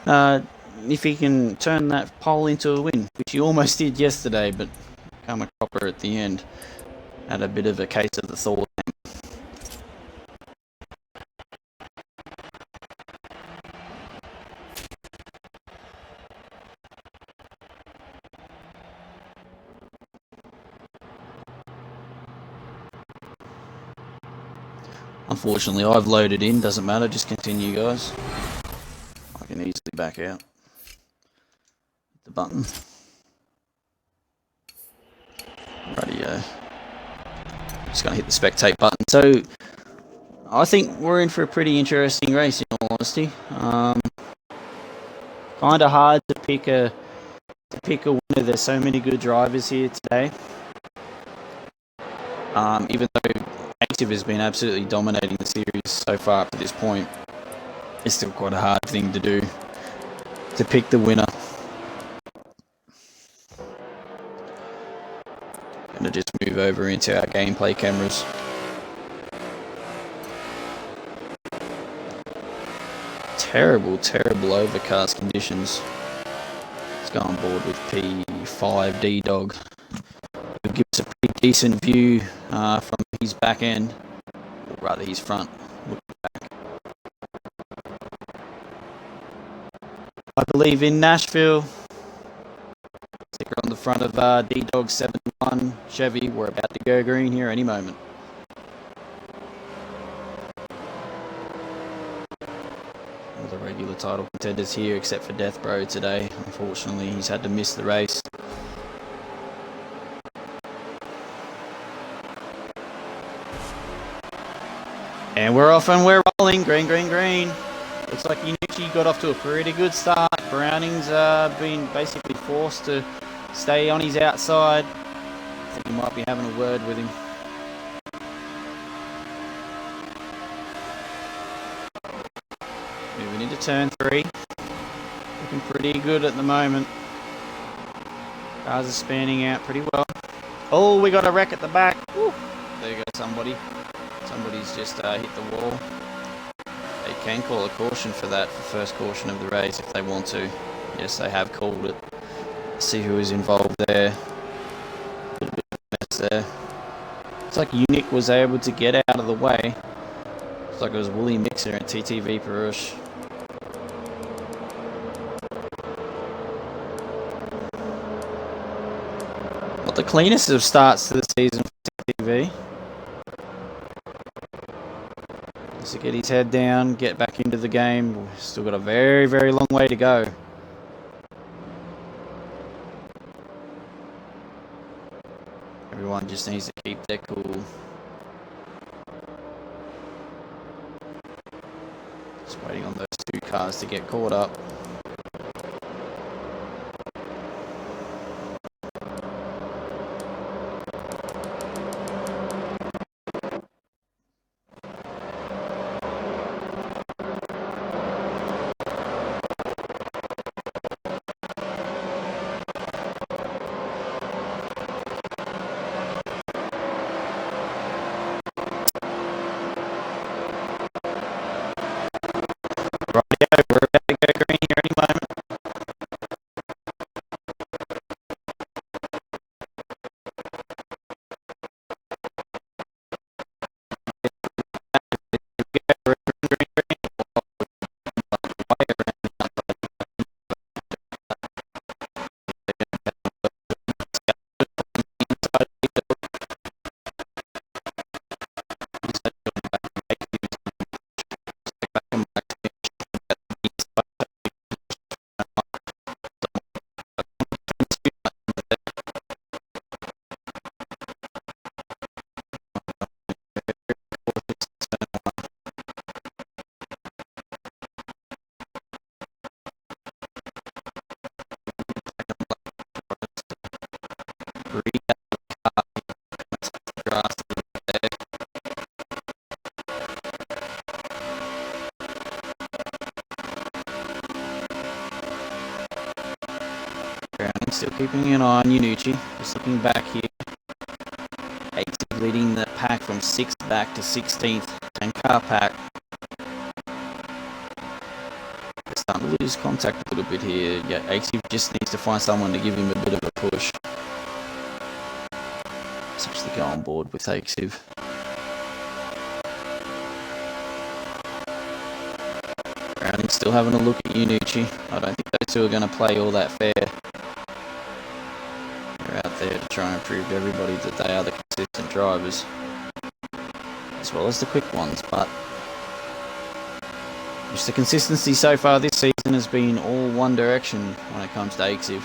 if he can turn that pole into a win, which he almost did yesterday, but come a cropper at the end. Had a bit of a case of the Thor. Unfortunately, I've loaded in. Doesn't matter. Just continue, guys. I can easily back out. The button. Radio. Just going to hit the spectate button. So, I think we're in for a pretty interesting race, in all honesty. Kind of hard to pick a winner. There's so many good drivers here today. Even though Aexiv has been absolutely dominating the series so far up to this point, it's still quite a hard thing to do, to pick the winner. Gonna just move over into our gameplay cameras. Terrible overcast conditions. Let's go on board with P5 D-Dog. It'll give us a pretty decent view from his back end, or rather his front. Look back. I believe in Nashville. Sticker on the front of D-Dog 7-1 Chevy. We're about to go green here any moment. All the regular title contenders here except for Death Bro today. Unfortunately, he's had to miss the race. And we're off and we're rolling. Green. Looks like Inucci got off to a pretty good start. Browning's been basically forced to stay on his outside. I think he might be having a word with him. Moving into turn 3. Looking pretty good at the moment. Cars are spanning out pretty well. Oh, we got a wreck at the back. Woo. There you go, somebody's just hit the wall. They can call a caution for that, for first caution of the race if they want to. Yes, they have called it. Let's see who is involved there. A little bit of a mess there. Looks like Unique was able to get out of the way. Looks like it was Wooly Mixer and TTV Perush. Not the cleanest of starts to the season for TTV. To get his head down, get back into the game. We've still got a very, very long way to go. Everyone just needs to keep their cool. Just waiting on those two cars to get caught up. We're about to go green here any moment. Still keeping an eye on Inucci. Just looking back here. Aexiv leading the pack from 6th back to 16th. 10-car pack. Just starting to lose contact a little bit here. Yeah, Aexiv just needs to find someone to give him a bit of a push. Let's actually go on board with Aexiv. Browning's still having a look at Yunucci. I don't think those two are going to play all that fair. They're out there to try and prove to everybody that they are the consistent drivers, as well as the quick ones, but just the consistency so far this season has been all one direction when it comes to Aexiv.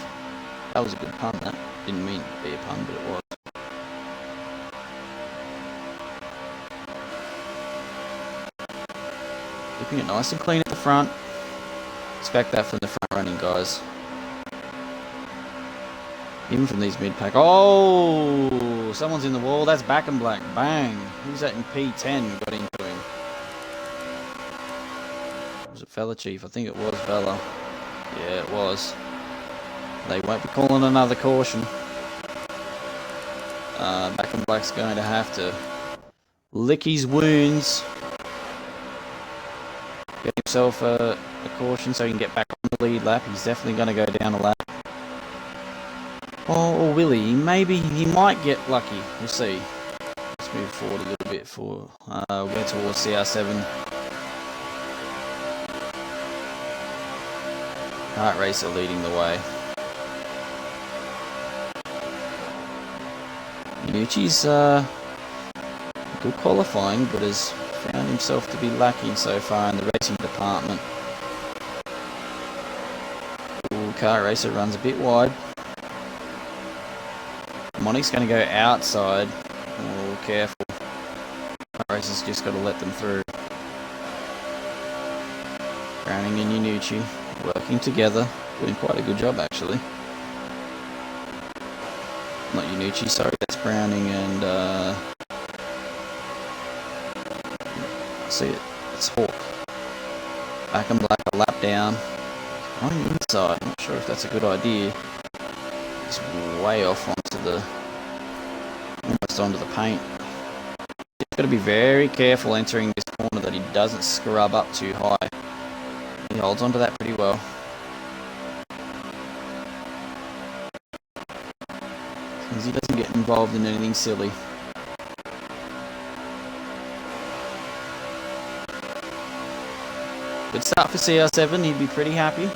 That was a good pun, that. Didn't mean to be a pun, but it was. Keeping it nice and clean at the front. Expect that from the front running guys. Even from these mid-pack. Oh! Someone's in the wall. That's back and black. Bang! Who's that in P10 got into him? Was it Fella Chief? I think it was Fella. Yeah, it was. They won't be calling another caution. Back and black's going to have to lick his wounds. Get himself a caution so he can get back on the lead lap. He's definitely going to go down a lap. Or will he? Maybe he might get lucky. We'll see. Let's move forward a little bit for we'll go towards CR7. Kart Racer leading the way. Yunucci's good qualifying, but has found himself to be lacking so far in the racing department. Ooh, Kart Racer runs a bit wide. Monic's going to go outside. Oh, careful. Kart Racer's just got to let them through. Browning and Yunucci working together, doing quite a good job actually. Not Yunucci, sorry, that's Browning and I see it, it's Hawk. Back and black, a lap down. Going inside, not sure if that's a good idea. He's way off onto the, almost onto the paint. He's got to be very careful entering this corner that he doesn't scrub up too high. He holds onto that pretty well. Because he doesn't get involved in anything silly. Good start for CR7, he'd be pretty happy.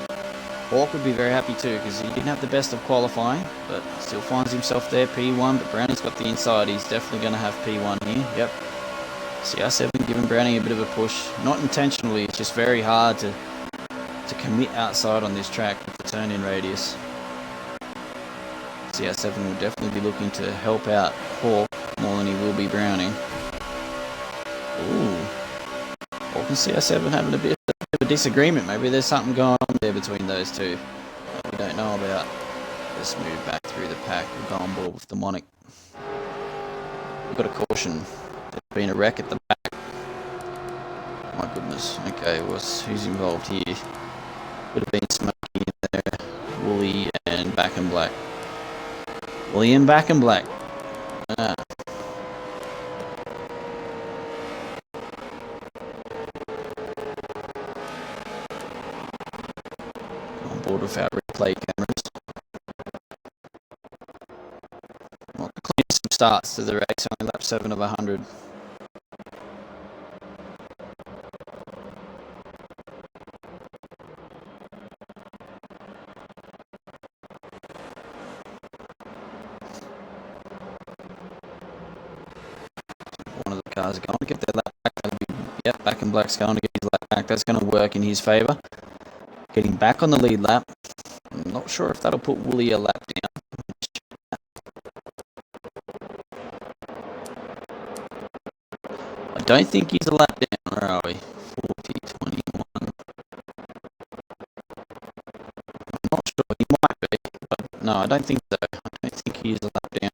Hawk would be very happy too, because he didn't have the best of qualifying, but still finds himself there, P1, but Browning's got the inside, he's definitely going to have P1 here, yep. CR7 giving Browning a bit of a push, not intentionally, it's just very hard to commit outside on this track with the turn-in radius. CR7 will definitely be looking to help out Hawk more than he will be Browning. Ooh. Hawk and CR7 having a bit of a disagreement. Maybe there's something going on there between those two that we don't know about. Let's move back through the pack. We'll go on board with the Monic. We've got a caution. There's been a wreck at the back. My goodness. Okay, who's involved here? Would have been Smokey in there, Wooly and Back and Black. Wooly and Back and Black. Ah. On board with our replay cameras. Well, clean some starts to the race, only lap 7 of 100. Cars going to get their lap back. Yep, Back and Black's going to get his lap back. That's going to work in his favour. Getting back on the lead lap. I'm not sure if that'll put Wooly a lap down. I don't think he's a lap down. Where are we? 40, 21. I'm not sure. He might be, but no, I don't think so. I don't think he is a lap down.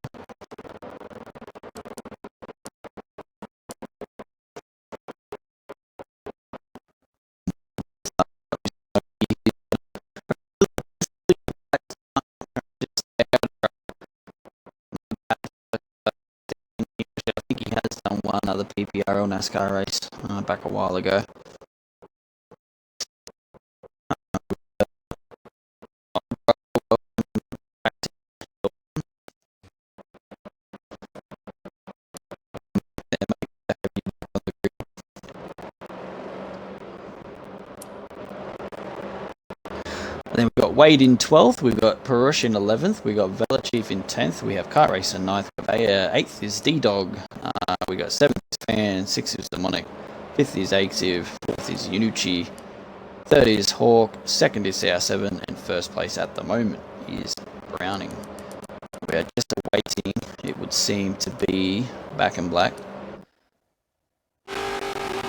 Another PPRL NASCAR race back a while ago. Wade in 12th, we've got Perush in 11th, we've got Velachief in 10th, we have Kart Race in 9th, 8th is D-Dog, we got 7th is Fan, 6th is Demonic, 5th is Aexiv, 4th is Yanucci, 3rd is Hawk, 2nd is CR7, and 1st place at the moment is Browning. We are just awaiting, it would seem to be Back in Black.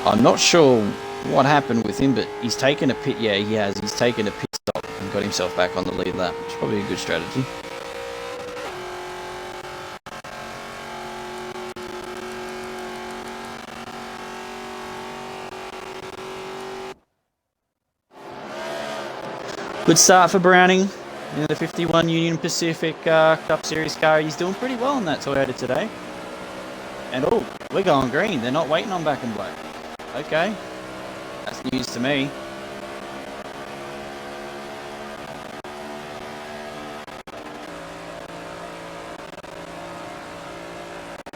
I'm not sure what happened with him, but he's taken a pit, yeah he has, he's taken a pit stop and got himself back on the lead lap, which is probably a good strategy. Good start for Browning in the 51 Union Pacific Cup Series car. He's doing pretty well in that Toyota today. And oh, we're going green. They're not waiting on Back in Black. Okay, that's news to me.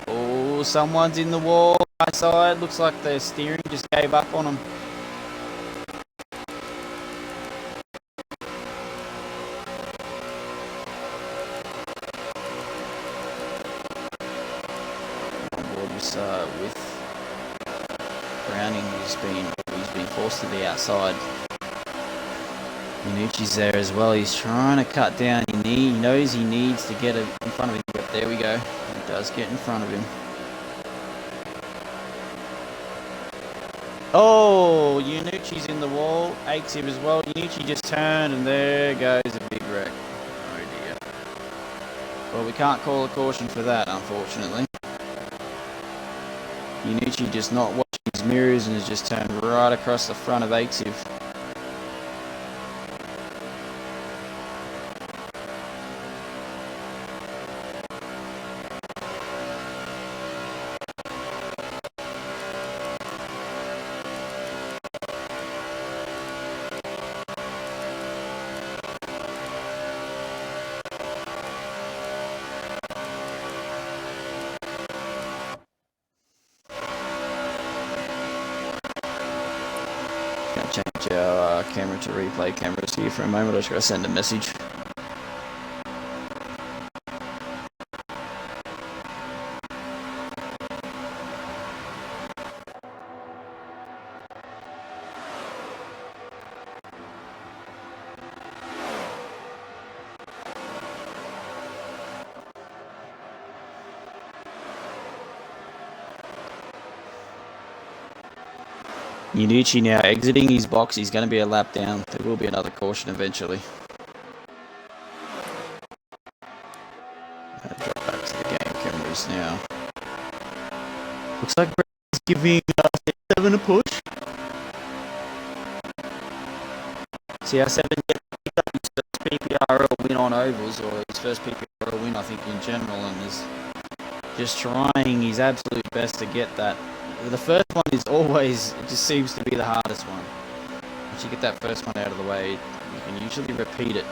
Oh, someone's in the wall. My side. Looks like the steering just gave up on them. With Browning, he's been forced to the outside. Yanucci's there as well. He's trying to cut down. He knows he needs to get it in front of him. Yep, there we go. He does get in front of him. Oh, Yanucci's in the wall. Aexiv as well. Yanucci just turned, and there goes a big wreck. Oh dear. Well, we can't call a caution for that, unfortunately. Yanucci just not watching his mirrors and has just turned right across the front of Aexiv. Change our camera to replay cameras here for a moment. I just got to send a message. Yanucci now exiting his box. He's going to be a lap down. There will be another caution eventually. I'll drop back to the game cameras now. Looks like Brett's giving 7 a push. CR7 picked up his first PPRL win on ovals, or his first PPRL win I think in general, and is just trying his absolute best to get that. The first one is always, it just seems to be the hardest one. Once you get that first one out of the way, you can usually repeat it.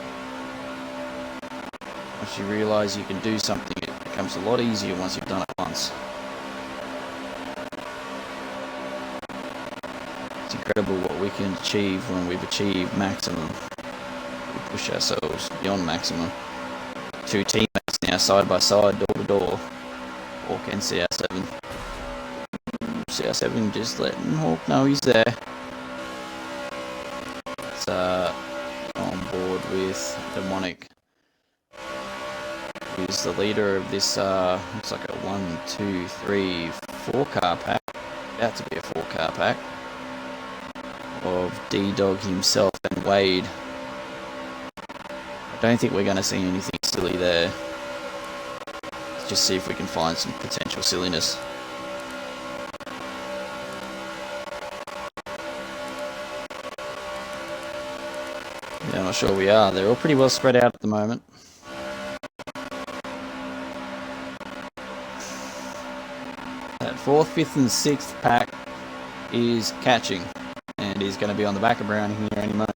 Once you realise you can do something, it becomes a lot easier once you've done it once. It's incredible what we can achieve when we've achieved maximum. We push ourselves beyond maximum. 2 teammates now side by side, door to door. Hawk and CR7. CR7 just letting Hawk know he's there. It's on board with Demonic, who's the leader of this looks like a 1, 2, 3, 4 car pack. About to be a 4 car pack of D-Dog himself and Wade. I don't think we're going to see anything silly there. Let's just see if we can find some potential silliness. Yeah, I'm not sure we are. They're all pretty well spread out at the moment. That 4th, 5th and 6th pack is catching, and is going to be on the back of Browning here any moment.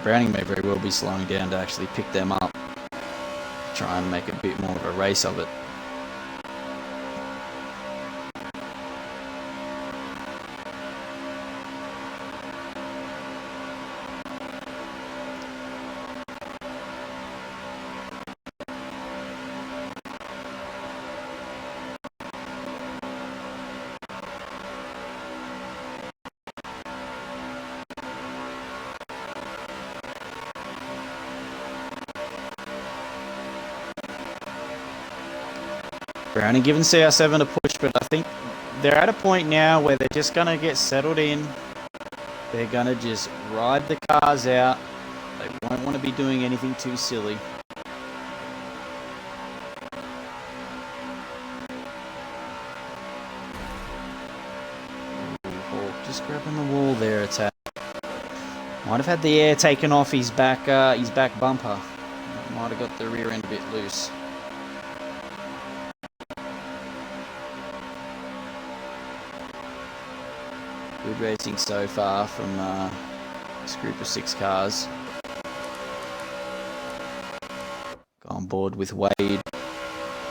Browning may very well be slowing down to actually pick them up, try and make a bit more of a race of it. Browning giving CR7 a push, but I think they're at a point now where they're just going to get settled in. They're going to just ride the cars out. They won't want to be doing anything too silly. Just grabbing the wall there, attack. Might have had the air taken off his back bumper. Might have got the rear end a bit loose. Good racing so far from this group of 6 cars. Go on board with Wade.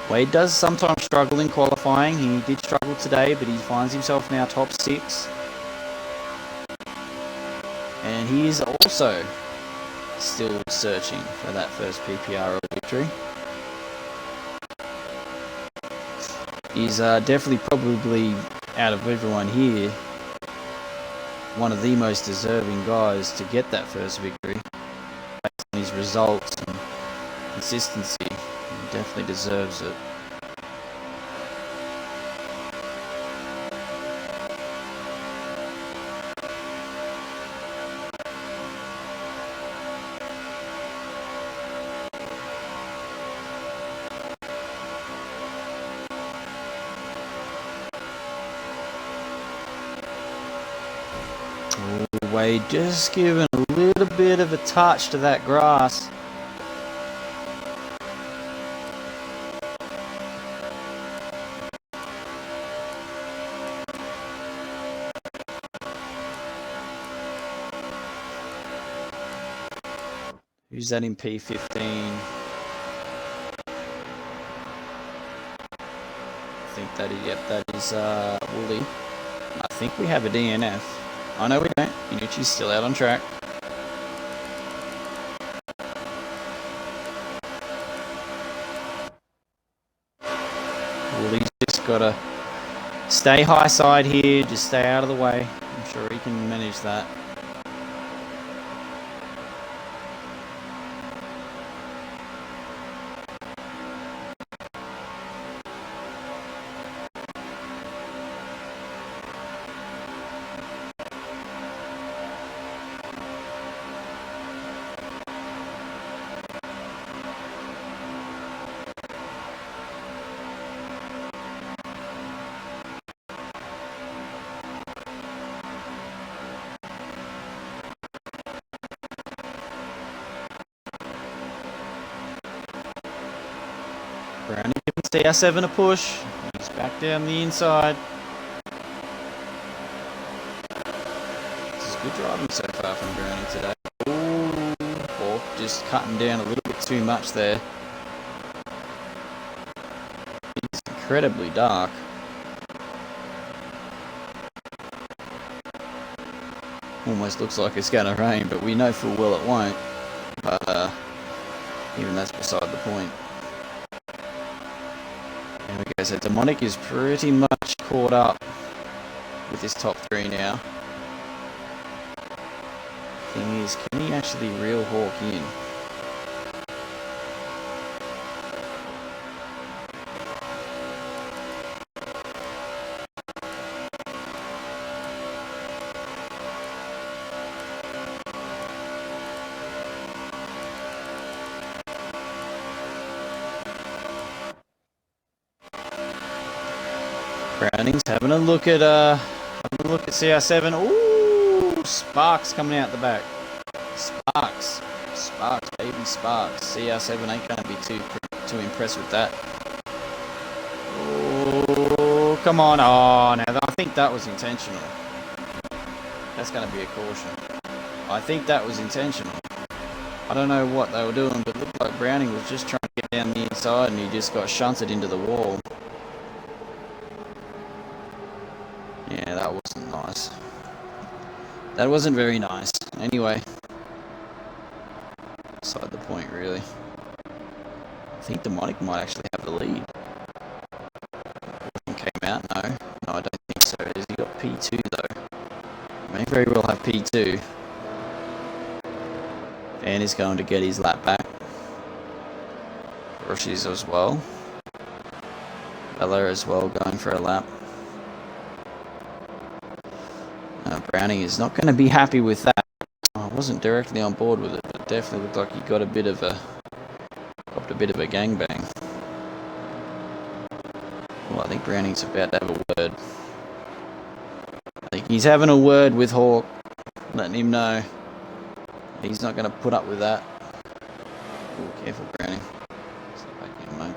Wade does sometimes struggle in qualifying. He did struggle today, but he finds himself now top 6. And he is also still searching for that first PPRL victory. He's definitely probably, out of everyone here, one of the most deserving guys to get that first victory. Based on his results and consistency, he definitely deserves it. Wade just giving a little bit of a touch to that grass. Who's that in P15? I think that is, yep, that is Wooly. I think we have a DNF. Oh no, we don't. Inucci's still out on track. Wooly's just got to stay high side here, just stay out of the way. I'm sure he can manage that. Brownie giving CR7 a push. He's back down the inside. This is good driving so far from Brownie today. Ooh, or just cutting down a little bit too much there. It's incredibly dark. Almost looks like it's going to rain, but we know full well it won't. But even that's beside the point. There we go, so Demonic is pretty much caught up with this top 3 now. Thing is, can he actually reel Hawk in? Browning's having a look at CR7. Ooh, Sparks coming out the back. Sparks, baby Sparks. CR7 ain't gonna be too impressed with that. Oh, come on! Oh, now I think that was intentional. That's gonna be a caution. I think that was intentional. I don't know what they were doing, but it looked like Browning was just trying to get down the inside, and he just got shunted into the wall. Yeah, that wasn't nice. That wasn't very nice. Anyway, beside the point, really. I think Demonic might actually have the lead. Came out? No, I don't think so. Has he got P2 though? May very well have P2. And he's going to get his lap back. Rushes as well. Bella as well, going for a lap. Browning is not going to be happy with that. I wasn't directly on board with it, but definitely looked like he got a bit of a gangbang. Well, I think Browning's about to have a word. I think he's having a word with Hawk, letting him know he's not going to put up with that. Ooh, careful, Browning. Step back in, mate.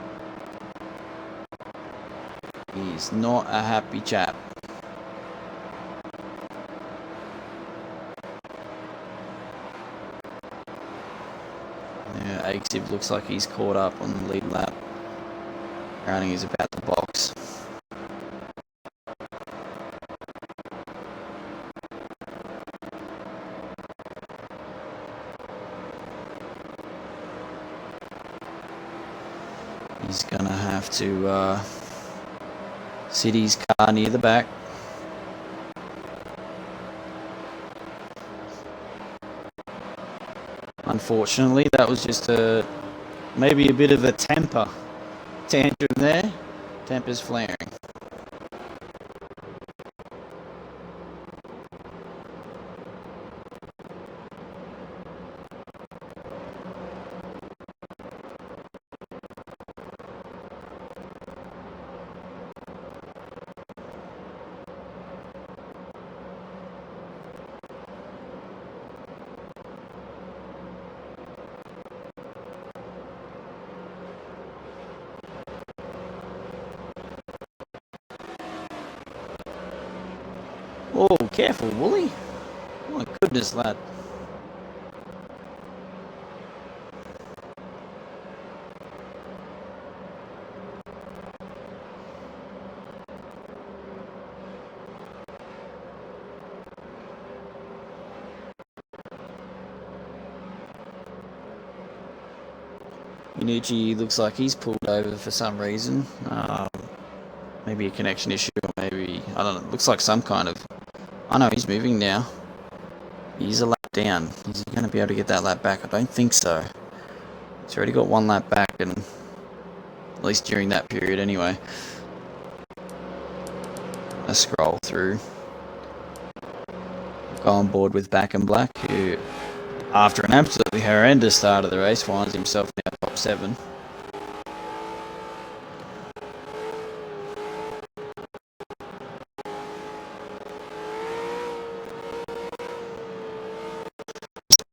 He's not a happy chap. Yeah, Aexiv looks like he's caught up on the lead lap. Browning is about the box. He's gonna have to sit his car near the back. Unfortunately, that was just maybe a bit of a temper tantrum there. Temper's flaring. Oh, careful, Wooly. My goodness, lad. Minucci looks like he's pulled over for some reason. Maybe a connection issue, or maybe, I don't know, looks like some kind of... Oh no, he's moving now. He's a lap down. Is he going to be able to get that lap back? I don't think so. He's already got one lap back, and at least during that period anyway. Let's scroll through. Go on board with Back and Black, who, after an absolutely horrendous start of the race, finds himself now top 7.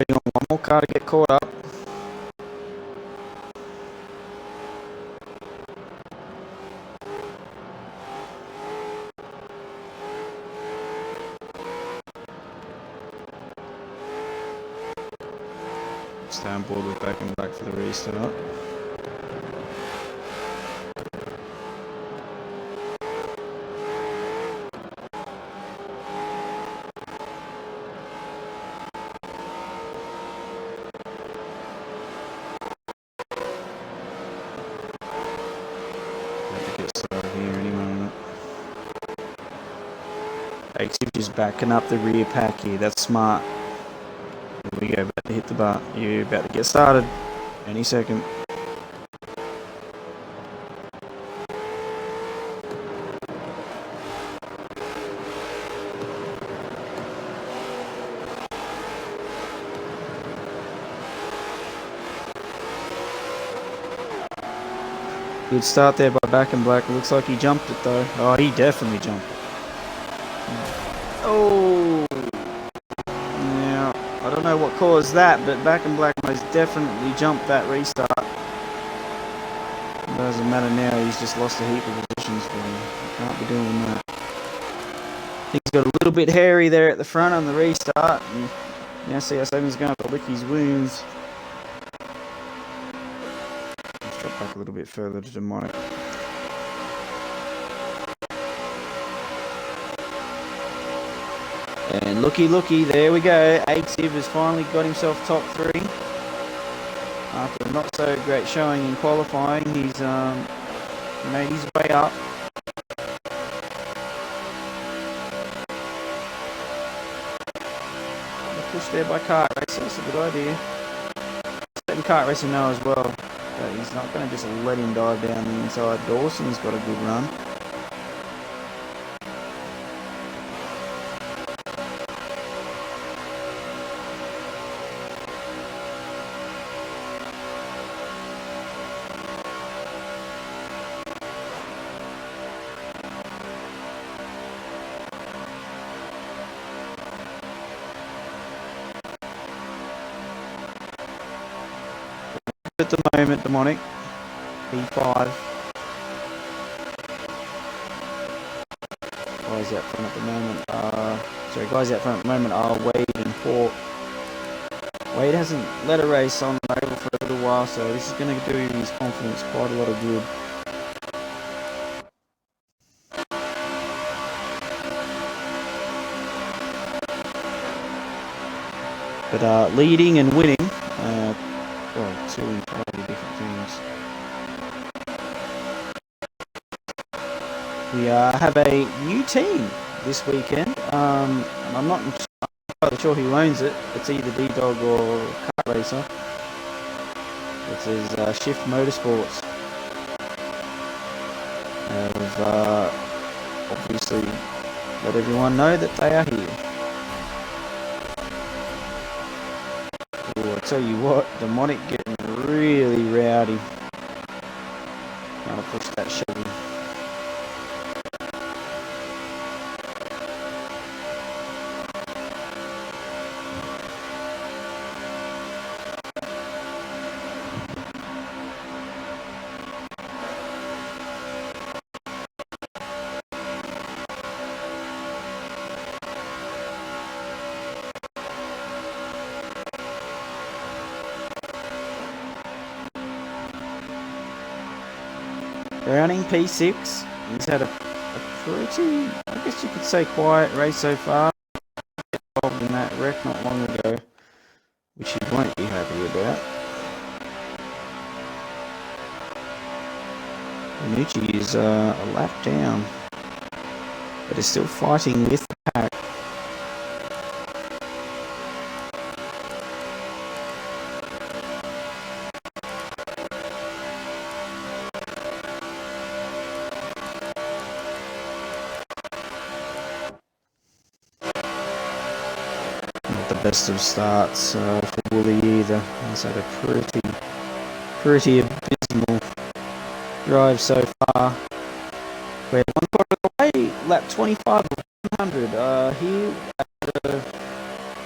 On one more car to get caught up. Stay on board with Back and Black for the restart. Aexiv just backing up the rear pack here. That's smart. Here we go. About to hit the bar. You're about to get started. Any second. Good start there by Back and Black. Looks like he jumped it though. Oh, he definitely jumped it. Oh, now I don't know what caused that, but Back and Black most definitely jumped that restart. It doesn't matter now, he's just lost a heap of positions for him. Can't be doing that. He's got a little bit hairy there at the front on the restart, and now CS7's going to lick his wounds. Let's drop back a little bit further to Demonic. And looky, there we go. Aexiv has finally got himself top 3. After a not so great showing in qualifying, he's made his way up. Push there by Kart Racer, that's a good idea. Letting Kart Racer know as well. but he's not going to just let him dive down the inside. Dawson's got a good run. At the moment, Demonic, P5. Guys out front at the moment guys out front at the moment are Wade and Hawk. Wade hasn't led a race on the oval for a little while, so this is going to do his confidence quite a lot of good. But leading and winning, two entirely different things. We have a new team this weekend, and I'm not entirely sure who owns it. It's either D-Dog or Kart Racer. It says Shift Motorsports. Have obviously let everyone know that they are here. Ooh, I tell you what, Demonic getting really rowdy. Trying to push that Chevy. Browning P6, he's had a pretty, I guess you could say, quiet race so far. Involved in that wreck not long ago, which he won't be happy about. Bonucci is a lap down, but is still fighting with the pack. Best of starts for Wooly either. He's had a pretty abysmal drive so far. We're 1 quarter of the way, lap 25 of 100 here at the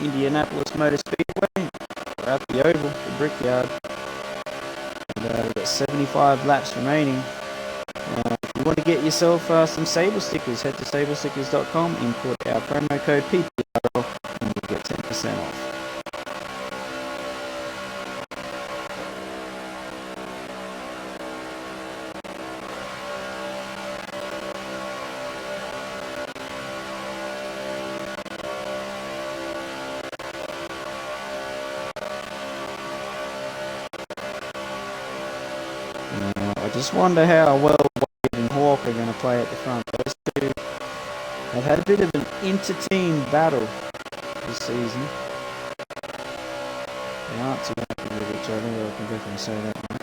Indianapolis Motor Speedway. We're at the oval, the Brickyard. And we've got 75 laps remaining. If you want to get yourself some Sable stickers, head to sablestickers.com, input our promo code PPRL, and you'll get 10% off. I just wonder how well Wade and Hawk are going to play at the front. Those two have had a bit of an inter-team battle this season. They aren't too happy with each other, I can definitely say that much.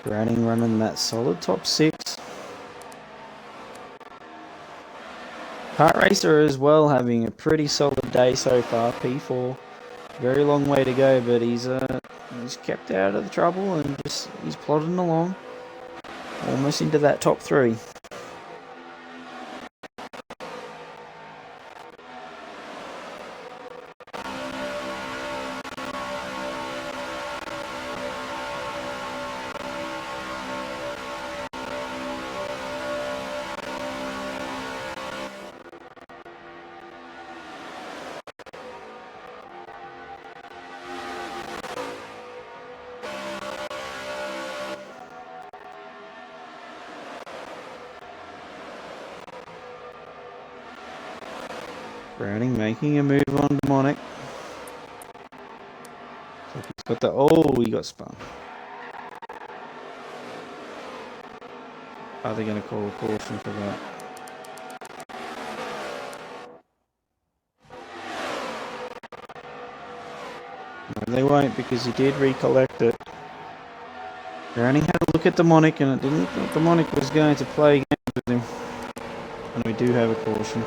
Browning running that solid top 6. Kart Racer as well having a pretty solid day so far, P4. Very long way to go, but he's kept out of the trouble and he's plodding along. Almost into that top 3. Browning making a move on Demonic. So he's got the... Oh, he got spun. Are they going to call a caution for that? No, they won't, because he did recollect it. Browning had a look at Demonic, and it didn't look like Demonic was going to play games with him. And we do have a caution.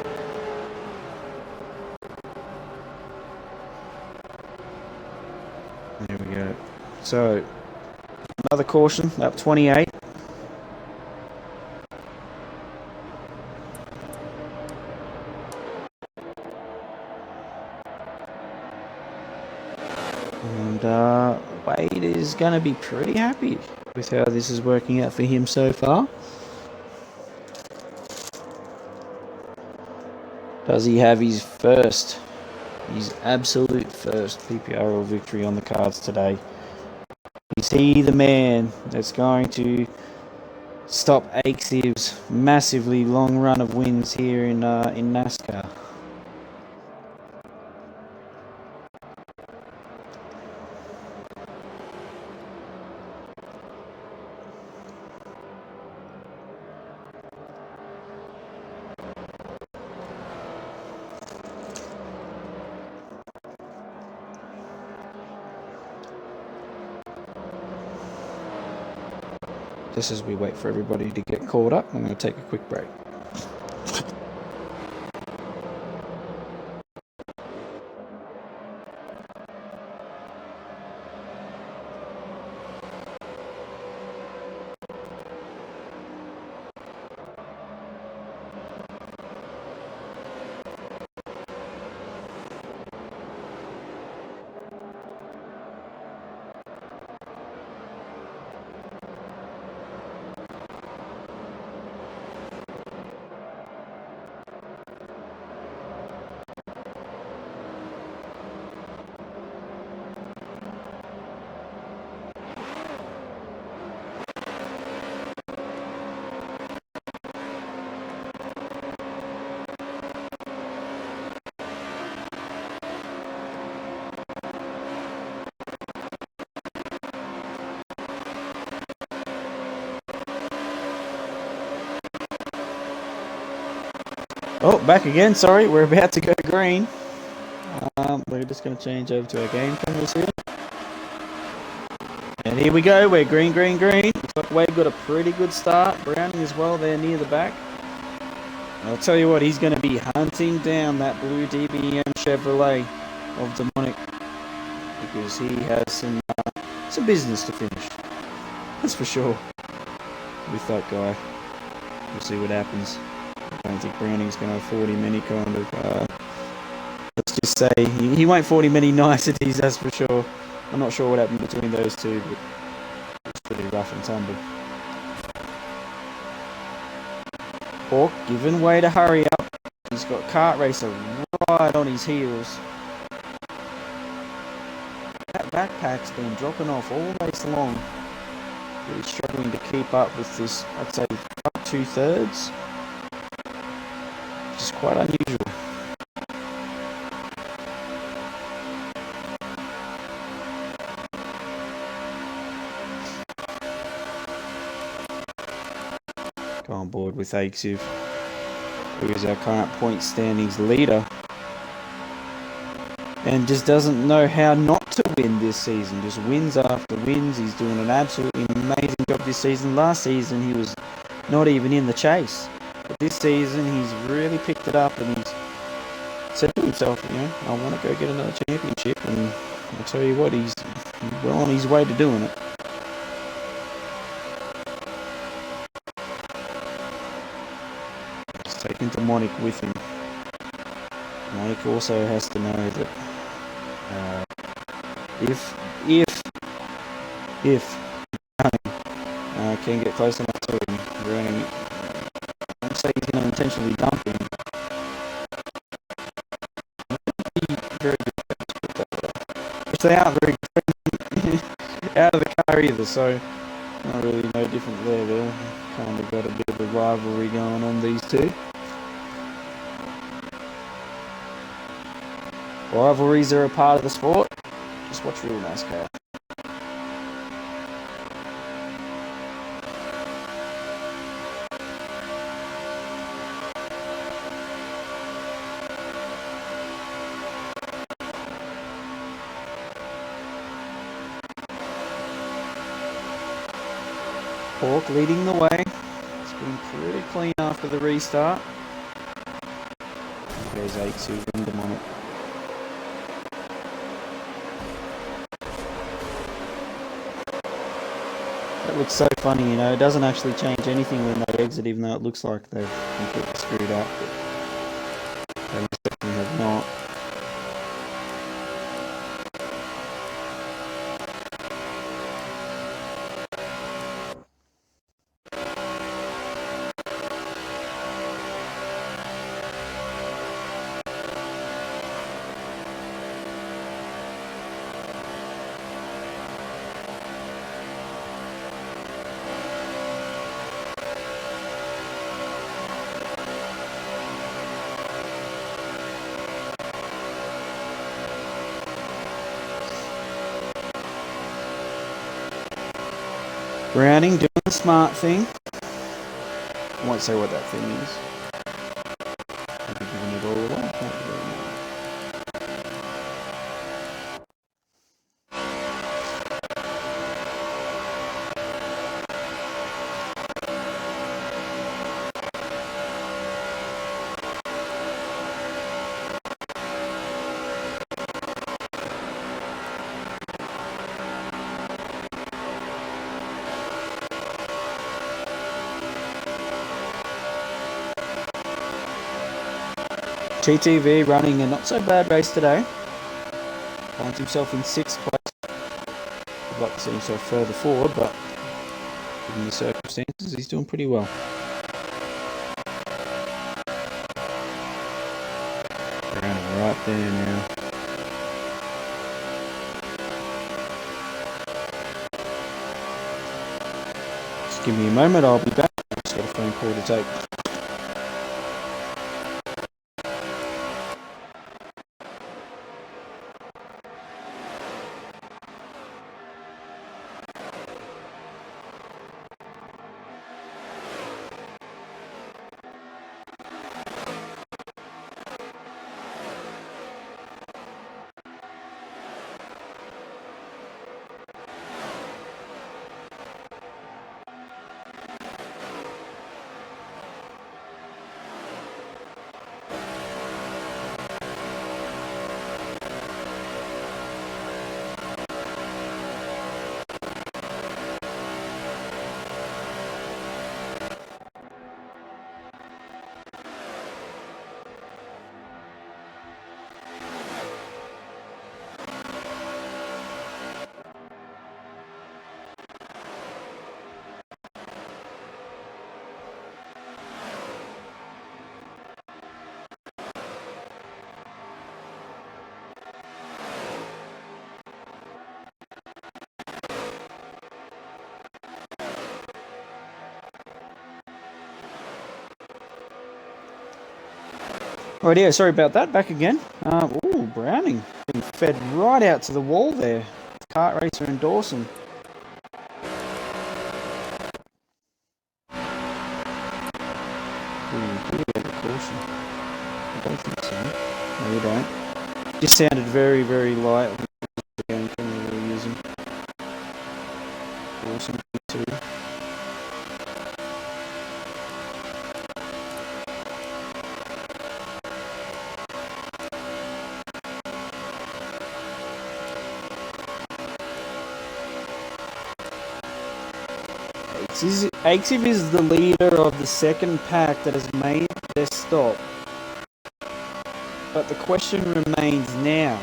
There we go. So, another caution, lap 28. And Wade is going to be pretty happy with how this is working out for him so far. Does he have his absolute first PPRL victory on the cards today? Is he the man that's going to stop Aexiv's massively long run of wins here in NASCAR? Just as we wait for everybody to get caught up, I'm going to take a quick break. Oh, back again. Sorry, we're about to go green. We're just going to change over to our game cameras here. And here we go. We're green, green, green. Looks like Wade got a pretty good start. Browning as well there near the back. I'll tell you what, he's going to be hunting down that blue DBM Chevrolet of Demonic, because he has some business to finish. That's for sure. With that guy. We'll see what happens. I don't think Browning's going to afford him any kind of, let's just say, he won't afford him any niceties, that's for sure. I'm not sure what happened between those two, but it's pretty rough and tumble. Hawk giving way to hurry up. He's got Kart Racer right on his heels. That backpack's been dropping off all race long. Really struggling to keep up with this, I'd say, up 2/3. Which is quite unusual. Go on board with Aexiv, who is our current point standings leader, and just doesn't know how not to win this season. Just wins after wins. He's doing an absolutely amazing job this season. Last season he was not even in the chase, but this season he's really picked it up, and he's said to himself, you know, I want to go get another championship, and I'll tell you what, he's well on his way to doing it. He's taking Demonic with him. Demonic also has to know that if can get close enough to him, running, I don't say he's going to intentionally dump him. Very good. Which they aren't very good out of the car either, so not really no different there. They're kind of got a bit of a rivalry going on, these two. Rivalries are a part of the sport. Just watch real NASCAR. Hawk leading the way. It's been pretty clean after the restart. There's Aexiv and them on it. That looks so funny, you know. It doesn't actually change anything when they exit, even though it looks like they've completely screwed up. But they most definitely have not. Browning doing the smart thing. I won't say what that thing is. I'll be giving it all away. Can't really know. GTV running a not so bad race today. Finds himself in 6th place. I'd like to see himself further forward, but given the circumstances, he's doing pretty well. Running right there now. Just give me a moment, I'll be back. I've just got a phone call to take. Alright, yeah, sorry about that. Back again. Ooh, Browning being fed right out to the wall there. Kart racer and Dawson. Do you have a caution? I don't think so. No, you don't. Just sounded very, very light. Again, can really use him. Dawson too. Aexiv is the leader of the second pack that has made their stop. But the question remains now,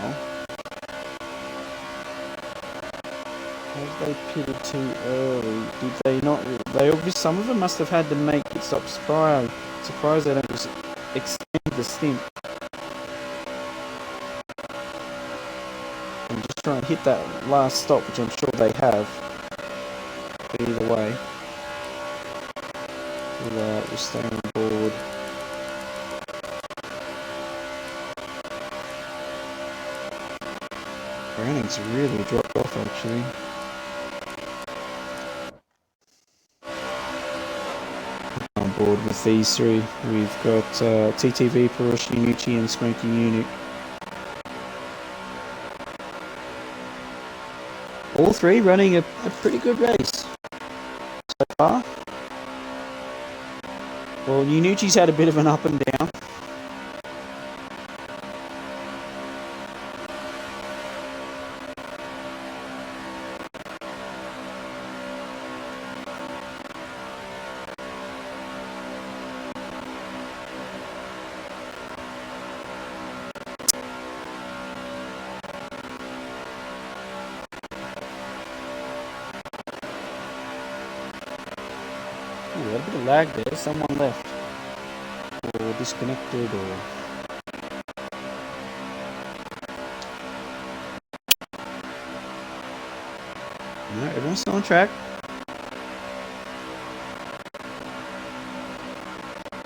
have they pitted too early? Did they not? They obviously, some of them must have had to make pit stops prior. Surprised they don't just extend the stint. And just try and hit that last stop, which I'm sure they have. But either way. We'll stay on board. Browning's really dropped off actually. On board with these three, we've got TTV, Perush, Unucci and Smoky Unit. All three running a pretty good race so far. Well, Unucci's had a bit of an up and down. Ooh, a bit of lag there. Someone left or disconnected or... No, everyone's still on track.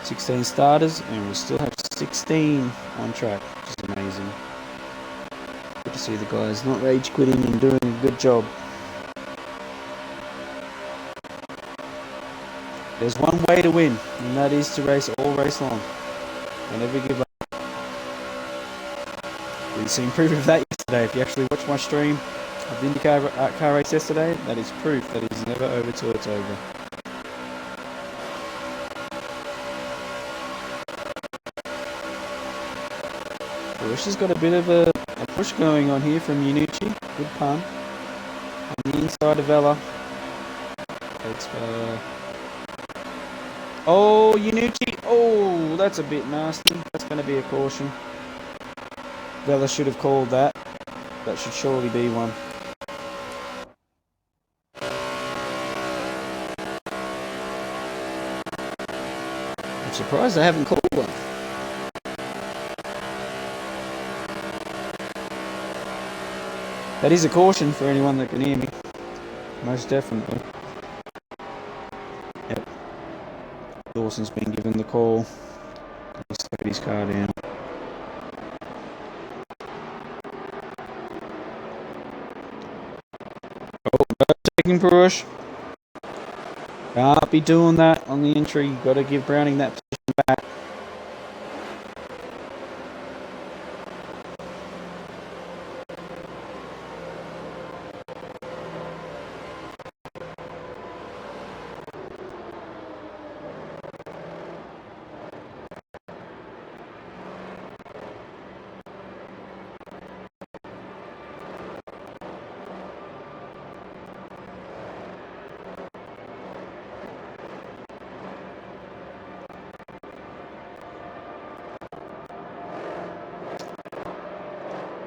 16 starters, and we still have 16 on track, which is amazing. Good to see the guys not rage quitting and doing a good job. There's one way to win, and that is to race all race long. And never give up. We've seen proof of that yesterday. If you actually watched my stream of the IndyCar car race yesterday, that is proof that it's never over till it's over. Bush has got a bit of a push going on here from Unucci. Good pun. On the inside of Vela. It's oh, Unucci. Oh, that's a bit nasty. That's going to be a caution. Vela should have called that. That should surely be one. I'm surprised they haven't called one. That is a caution for anyone that can hear me. Most definitely. Yep. Dawson's been given the call. He's slowed his car down. Oh, no taking Perush. Can't be doing that on the entry. Got to give Browning that position back.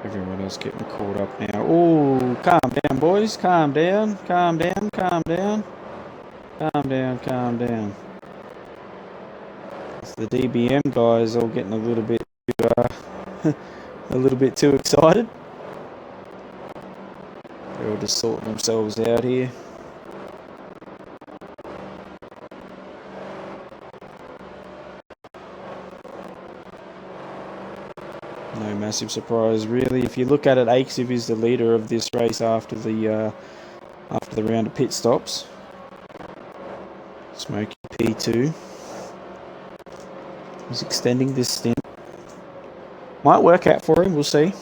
Everyone else getting caught up now. Oh, calm down, boys. Calm down. Calm down. Calm down. Calm down. Calm down. It's the DBM guys all getting a little bit too excited. They're all just sorting themselves out here. No massive surprise, really. If you look at it, Aexiv is the leader of this race after the round of pit stops. Smokey P2. He's extending this stint. Might work out for him, we'll see.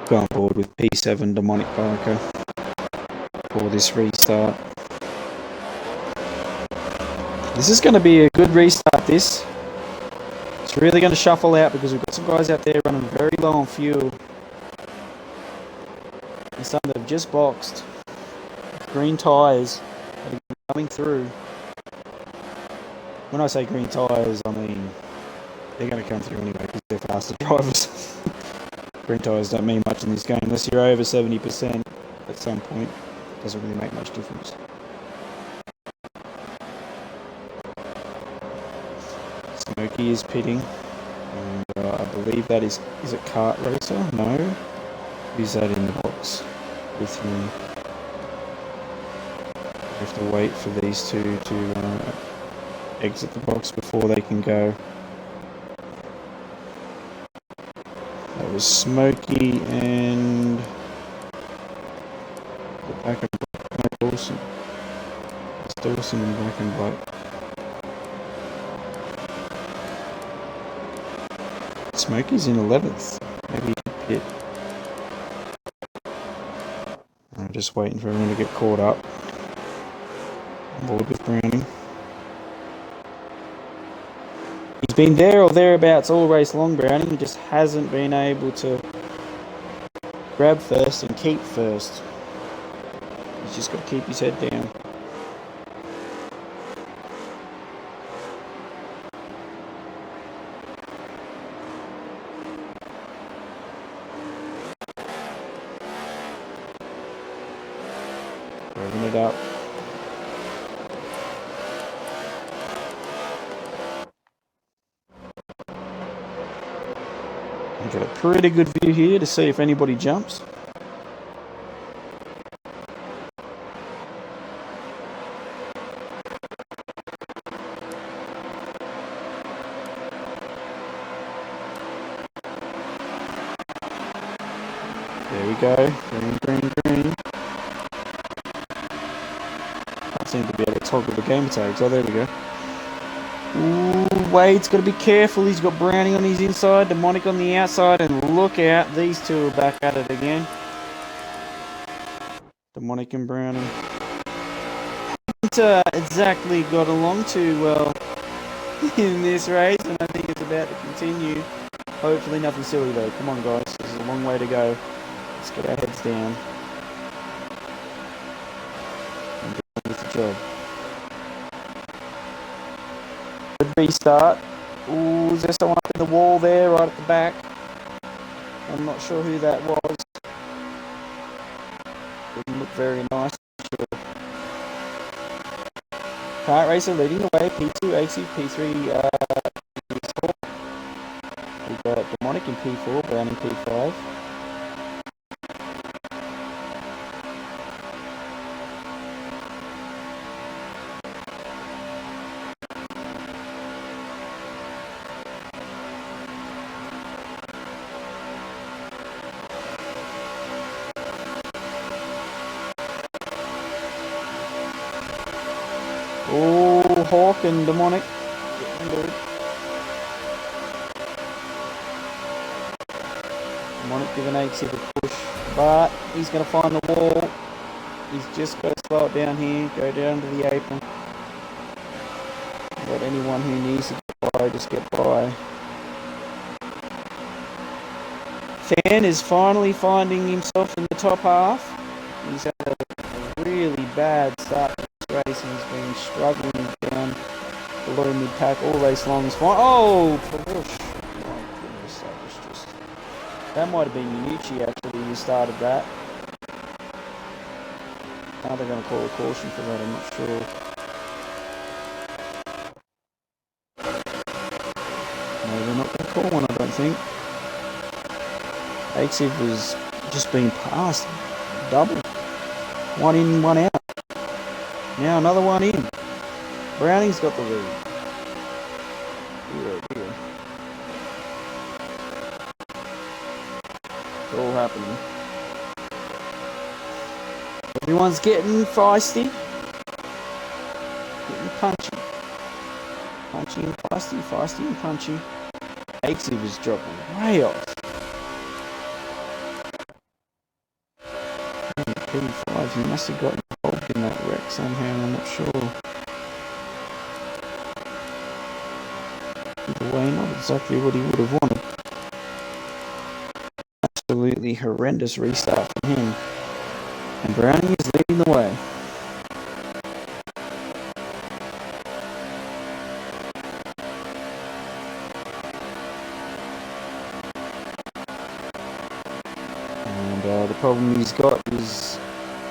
Go on board with P7 Demonic Biker for this restart. This is going to be a good restart, this. It's really going to shuffle out because we've got some guys out there running very low on fuel. And some that have just boxed. Green tyres that are coming through. When I say green tyres, I mean they're going to come through anyway because they're faster drivers. Green tyres don't mean much in this game unless you're over 70% at some point. It doesn't really make much difference. Smokey is pitting. And I believe that is it Kart Racer? No. Who's that in the box with him? We have to wait for these two to exit the box before they can go. That was Smokey and the back and black. No, Dawson. It's Dawson in black and black. Smokey's in 11th. Maybe he can pit. I'm just waiting for everyone to get caught up. I'm bored with Browning. He's been there or thereabouts all race long, Browning. He just hasn't been able to grab first and keep first. He's just got to keep his head down. Revving it up. I've got a pretty good view here to see if anybody jumps. There we go. Green, green, green. Can't seem to be able to toggle the game tags. Oh, there we go. Ooh, Wade's got to be careful. He's got Browning on his inside, Demonic on the outside, and look out. These two are back at it again. Demonic and Browning. Haven't exactly got along too well in this race, and I think it's about to continue. Hopefully nothing silly though. Come on guys, this is a long way to go. Let's get our heads down and get on with the job. Good restart. Ooh, is there someone up in the wall there, right at the back? I'm not sure who that was. Didn't look very nice. Sure. Kart Racer leading the way. P2, Aexiv, P3, P4. We've got Demonic in P4, Brown in P5. Oh, Hawk and Demonic getting good. Demonic giving Aexiv a push, but he's going to find the wall. He's just got to slow it down here, go down to the apron. Let anyone who needs to get by, just get by. Fan is finally finding himself in the top half. He's had a really bad start to this race and he's been struggling down below mid-pack all race long. Oh, Perush. My goodness, that was just... That might have been Minucci actually who started that. Now they're going to call a caution for that, I'm not sure. No, they're not going to call one, I don't think. Aexiv was just being passed. Double. One in, one out. Now another one in. Browning's got the lead. Dear, dear. It's all happening. Everyone's getting feisty. Getting punchy. Punchy and feisty, feisty and punchy. Aexiv is dropping way off. P5, he must have got involved in that wreck somehow, I'm not sure. Either way, not exactly what he would have wanted. Absolutely horrendous restart from him. And Browning is leading the way. And the problem he's got is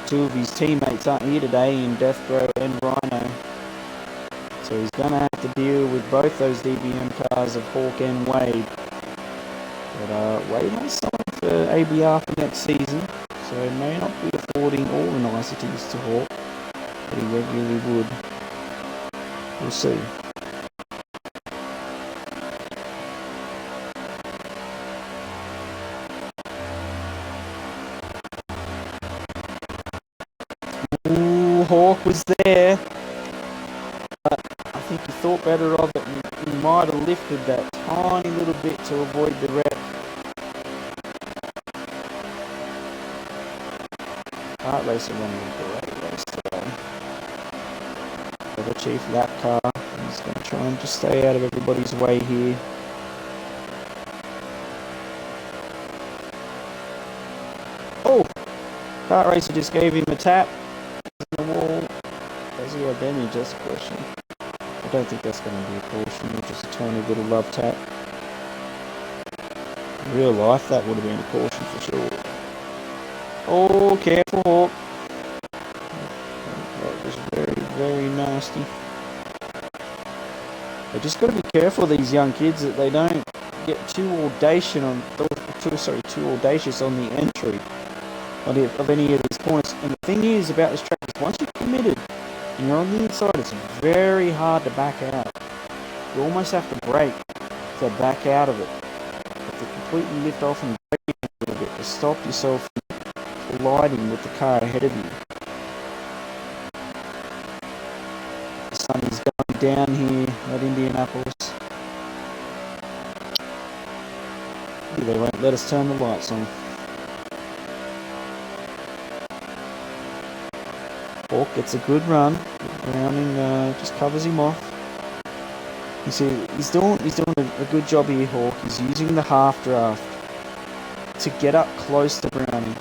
two of his teammates aren't here today in Death Grow and Rhino. So he's going to have to deal with both those DBM cars of Hawk and Wade. But Wade may sign for ABR for next season, so he may not be affording all the niceties to Hawk, but he regularly would. We'll see. Ooh, Hawk was there. But I think he thought better of it and he might have lifted that tiny little bit to avoid the wreck. Kart racer running a great race today. The Chief lap car. He's going to try and just stay out of everybody's way here. Oh! Kart racer just gave him a tap in the wall. Does he have damage? That's the question. I don't think that's going to be a caution, just a tiny little love tap. In real life, that would have been a caution for sure. Oh, careful, Hawk. That was very, very nasty. They just got to be careful, these young kids, that they don't get too audacious on the entry of any of these points. And the thing is about this track is once you're committed and you're on the inside, it's very hard to back out. You almost have to brake to back out of it. You have to completely lift off and brake a little bit to stop yourself from colliding with the car ahead of you. The sun is going down here at Indianapolis. They won't let us turn the lights on. Hawk gets a good run. Browning just covers him off. You see, he's doing a good job here, Hawk. He's using the half draft to get up close to Browning.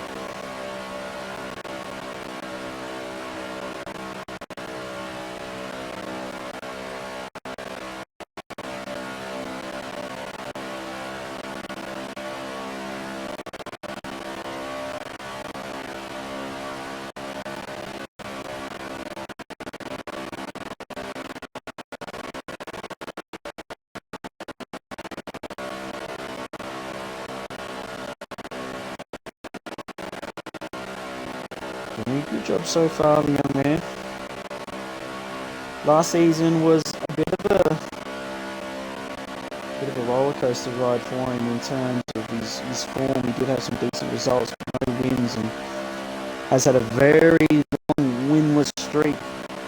Good job so far, the young man. Last season was a bit of a roller coaster ride for him in terms of his form. He did have some decent results, but no wins, and has had a very long winless streak.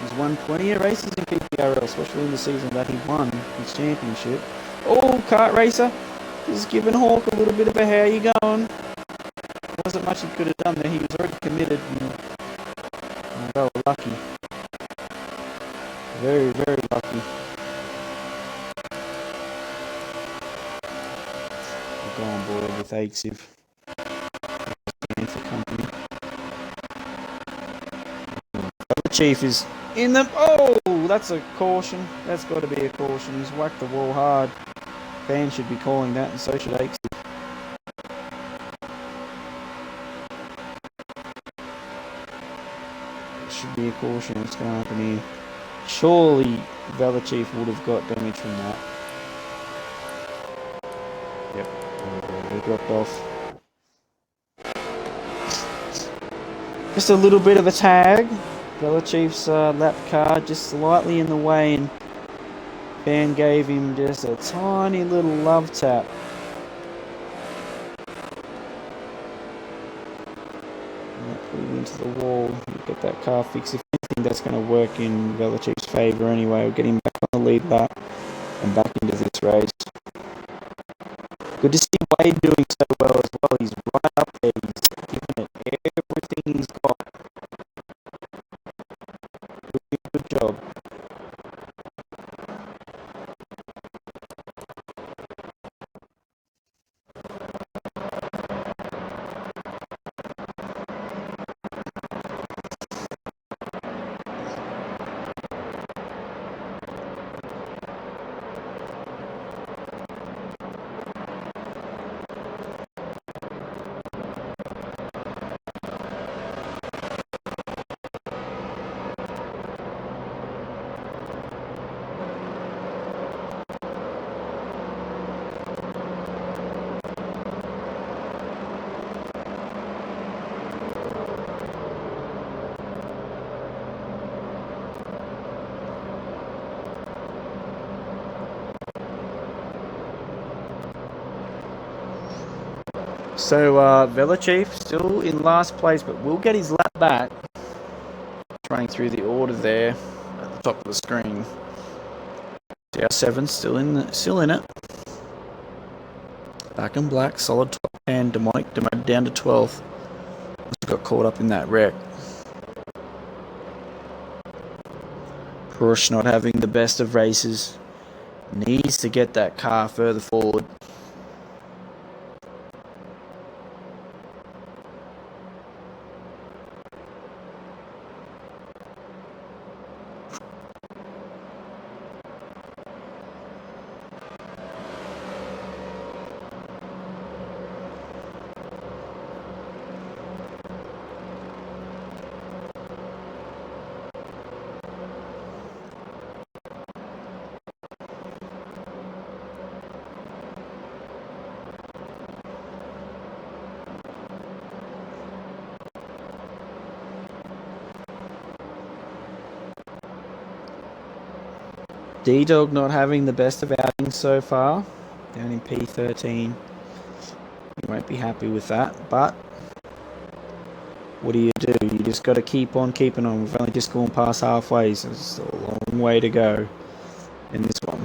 He's won plenty of races in PPRL, especially in the season that he won his championship. Oh, kart racer! Just giving Hawk a little bit of a how you going. There wasn't much he could have done there. He was already committed. And they were lucky. Very, very lucky. We'll go on board with Aexiv. For company. The Chief is in the... Oh! That's a caution. That's got to be a caution. He's whacked the wall hard. Fans should be calling that, and so should Aexiv. Should be a caution. What's going to happen here? Surely Chief would have got damage from that. Yep, they dropped off. Just a little bit of a tag. Chief's lap car just slightly in the way, and Van gave him just a tiny little love tap. Put him into the wall. Get that car fixed. If anything, that's going to work in Chief's favour anyway. We'll get him back on the lead lap and back into this race. Good to see Wade doing so well as well. He's right up there. He's giving it everything he's got. Doing a good job. So Velachief still in last place, but will get his lap back. Running through the order there at the top of the screen. DR7 still in it. Back in black, solid top 10. Demonic demoted down to 12th. Got caught up in that wreck. Porsche not having the best of races. Needs to get that car further forward. D-Dog not having the best of outings so far. Down in P13. You won't be happy with that, but what do? You just got to keep on keeping on. We've only just gone past halfway, so it's a long way to go in this one.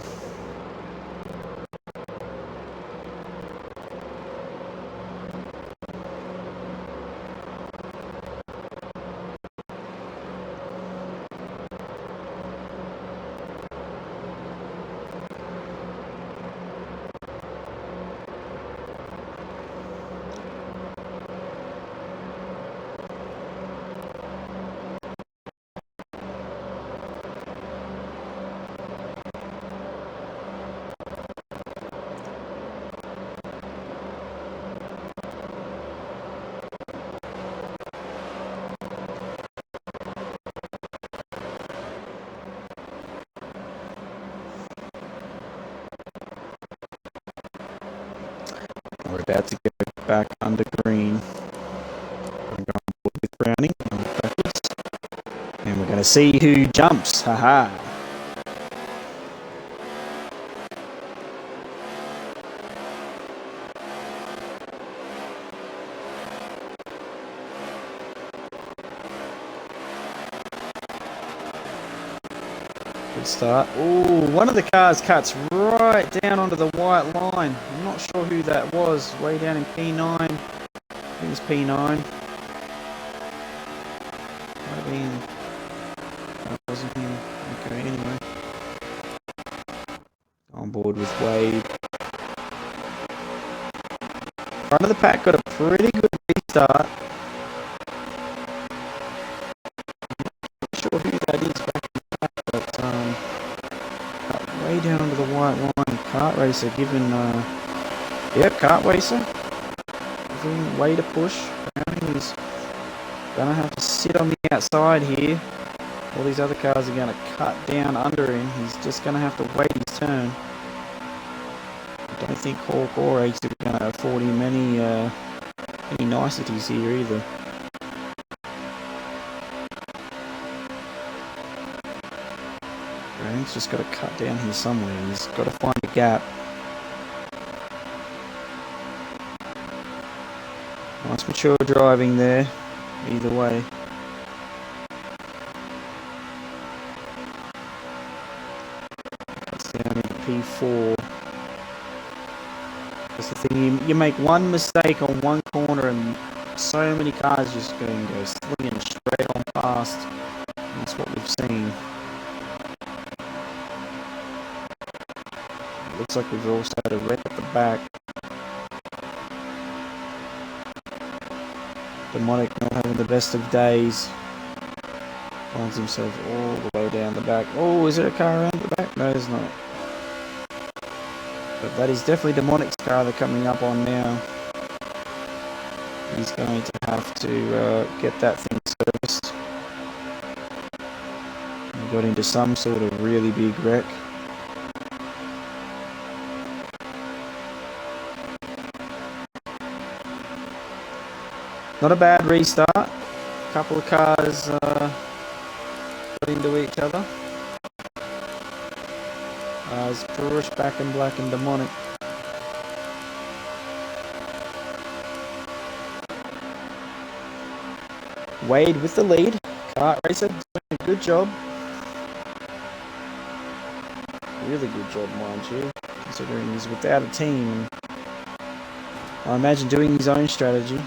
We're about to go back under green. We're going forward with Browning. Backwards. And we're going to see who jumps. Haha. Good start. Oh, one of the cars cuts right down onto the white line. I'm not sure who that was. Way down in P9. I think it was P9. Might have been. That wasn't him. Okay, anyway. On board with Wade. Front of the pack got a pretty good restart. Not sure who that is back in the back, but cut way down onto the white line. Kart Racer giving, yep, Kart Racer giving Wade a push. Browning is gonna have to sit on the outside here. All these other cars are gonna cut down under him. He's just gonna have to wait his turn. I don't think Hawk or Aexiv are gonna afford him any niceties here either. Browning's just got to cut down here somewhere. He's got to find a gap. Nice mature driving there. Either way. That's down into P4. That's the thing. You make one mistake on one corner and so many cars just going to go slinging straight on past. That's what we've seen. Looks like we've also had a wreck at the back. Demonic not having the best of days. Finds himself all the way down the back. Oh, is there a car around the back? No, there's not. But that is definitely Demonic's car they're coming up on now. He's going to have to get that thing serviced. He got into some sort of really big wreck. Not a bad restart. A couple of cars got into each other. As Push back in black and Demonic. Wade with the lead. Kart Racer doing a good job. Really good job, mind you, considering he's without a team. I imagine doing his own strategy.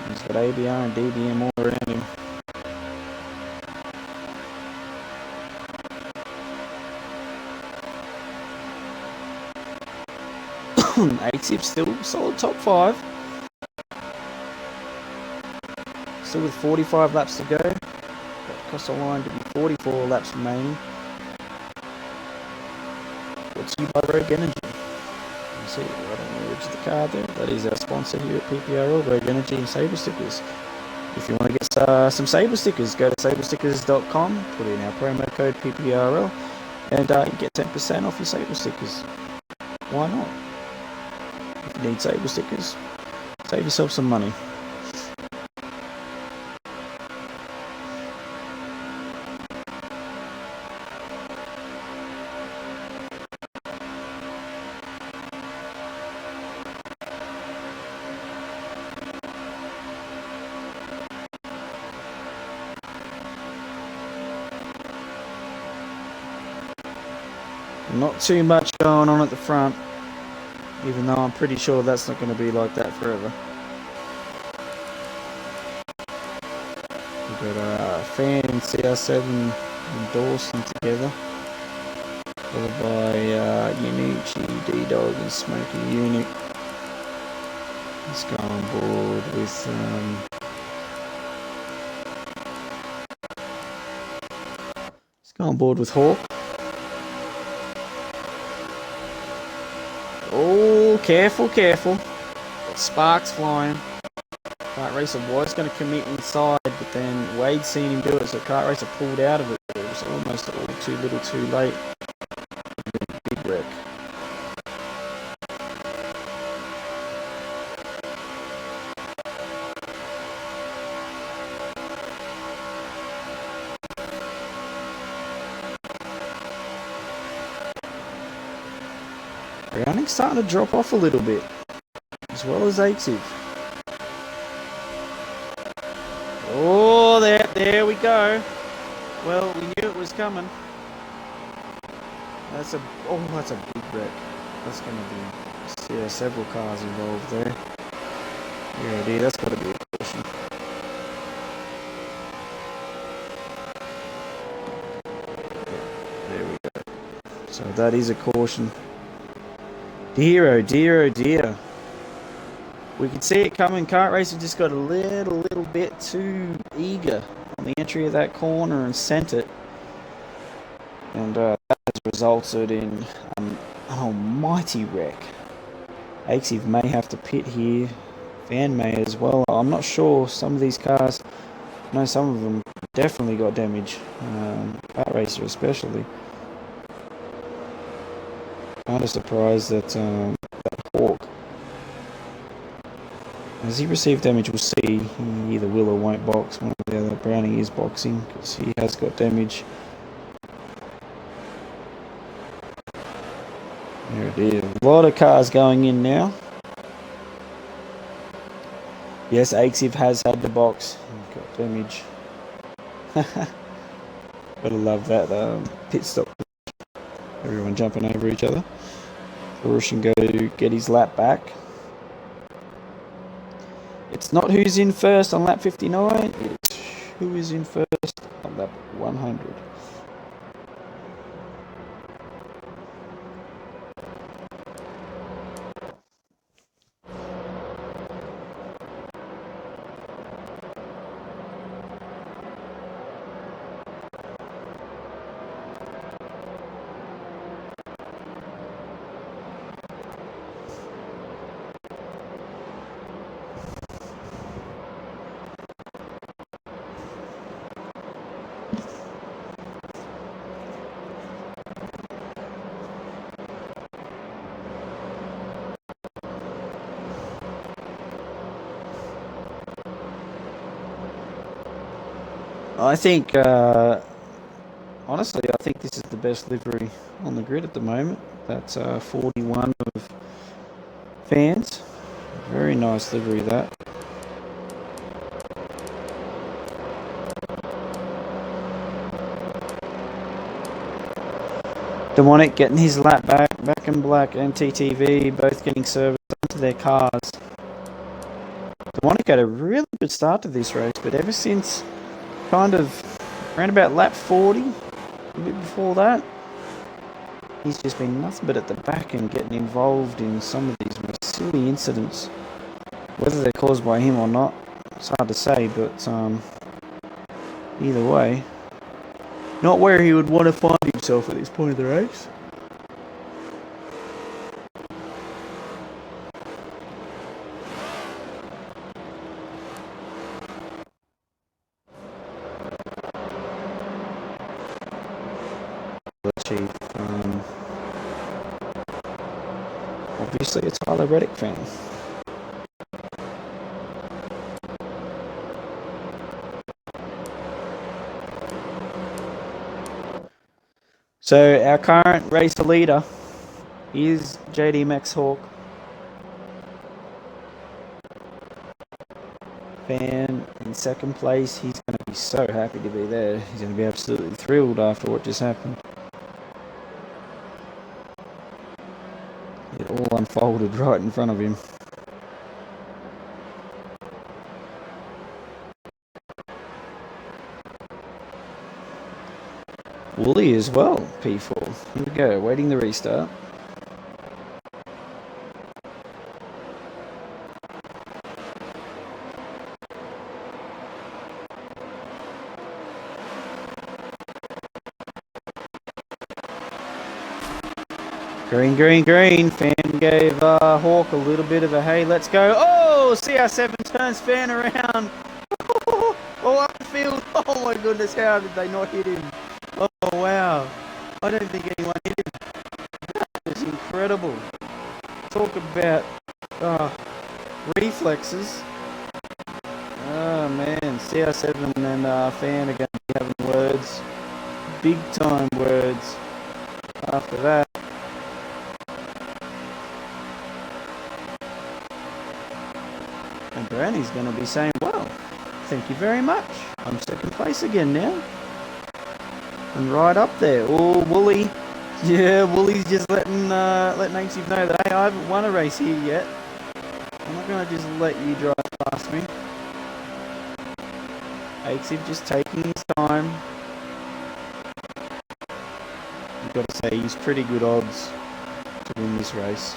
He's got ABR and DBM all around him. Aexiv still solid top 5. Still with 45 laps to go. Got across the line to be 44 laps remaining. Brought to you by Rogue Energy. You see right on the edge of the card there. That is our sponsor here at PPRL, Rogue Energy and Sabre Stickers. If you want to get some Sabre stickers, go to sabrestickers.com, put in our promo code PPRL, and you get 10% off your Sabre stickers. Why not? If you need Sabre stickers, save yourself some money. Not too much going on at the front, even though I'm pretty sure that's not going to be like that forever. We've got Fan and CR7 and Dawson together, followed by Yanucci, D-Dog and Smokey Unit. Let's go on board with Hawk. Oh, careful, careful. Got sparks flying. Kart Racer was going to commit inside, but then Wade seen him do it, so Kart Racer pulled out of it. It was almost all too little too late. Big wreck. Browning's starting to drop off a little bit, as well as Aexiv. Oh, there we go. Well, we knew it was coming. That's a big wreck. That's going to be several cars involved there. Yeah, dude, that's got to be a caution. There we go. So that is a caution. Dear, oh dear, oh dear. We could see it coming. Kart Racer just got a little bit too eager on the entry of that corner and sent it. And that has resulted in an almighty wreck. Aexiv may have to pit here. Van may as well. I'm not sure. Some of these cars, I know some of them definitely got damage. Kart Racer especially. Kind of surprised that that Hawk, has he received damage? We'll see. He either will or won't box. One or the other. Browning is boxing because he has got damage. There it is. A lot of cars going in now. Yes, Aexiv has had the box. He's got damage. Gotta love that pit stop. Everyone jumping over each other. Russian go to get his lap back. It's not who's in first on lap 59, it's who is in first on lap 100. I think, honestly, I think this is the best livery on the grid at the moment. That's 41 of Fans. Very nice livery, that. Demonic getting his lap back in black, and TTV both getting service onto their cars. Demonic had a really good start to this race, but ever since kind of around about lap 40, a bit before that, he's just been nothing but at the back and getting involved in some of these most silly incidents. Whether they're caused by him or not, it's hard to say, but either way, not where he would want to find himself at this point of the race. Chief, obviously a Tyler Reddick fan. So our current racer leader is JD Max Hawk. Fan in second place. He's going to be so happy to be there. He's going to be absolutely thrilled after what just happened. It all unfolded right in front of him. Wooly as well, P4. Here we go, waiting the restart. Green, green, green. Fan gave Hawk a little bit of a hey, let's go. Oh, CR7 turns Fan around. All up the field. Oh my goodness, how did they not hit him? Oh wow. I don't think anyone hit him. That is incredible. Talk about reflexes. Oh man, CR7 and Fan are going to be having words. Big time words after that. And Brownie's going to be saying, well, thank you very much. I'm second place again now. And right up there. Oh, Wooly. Yeah, Wooly's just letting Aexiv know that, hey, I haven't won a race here yet. I'm not going to just let you drive past me. Aexiv just taking his time. You've got to say, he's pretty good odds to win this race.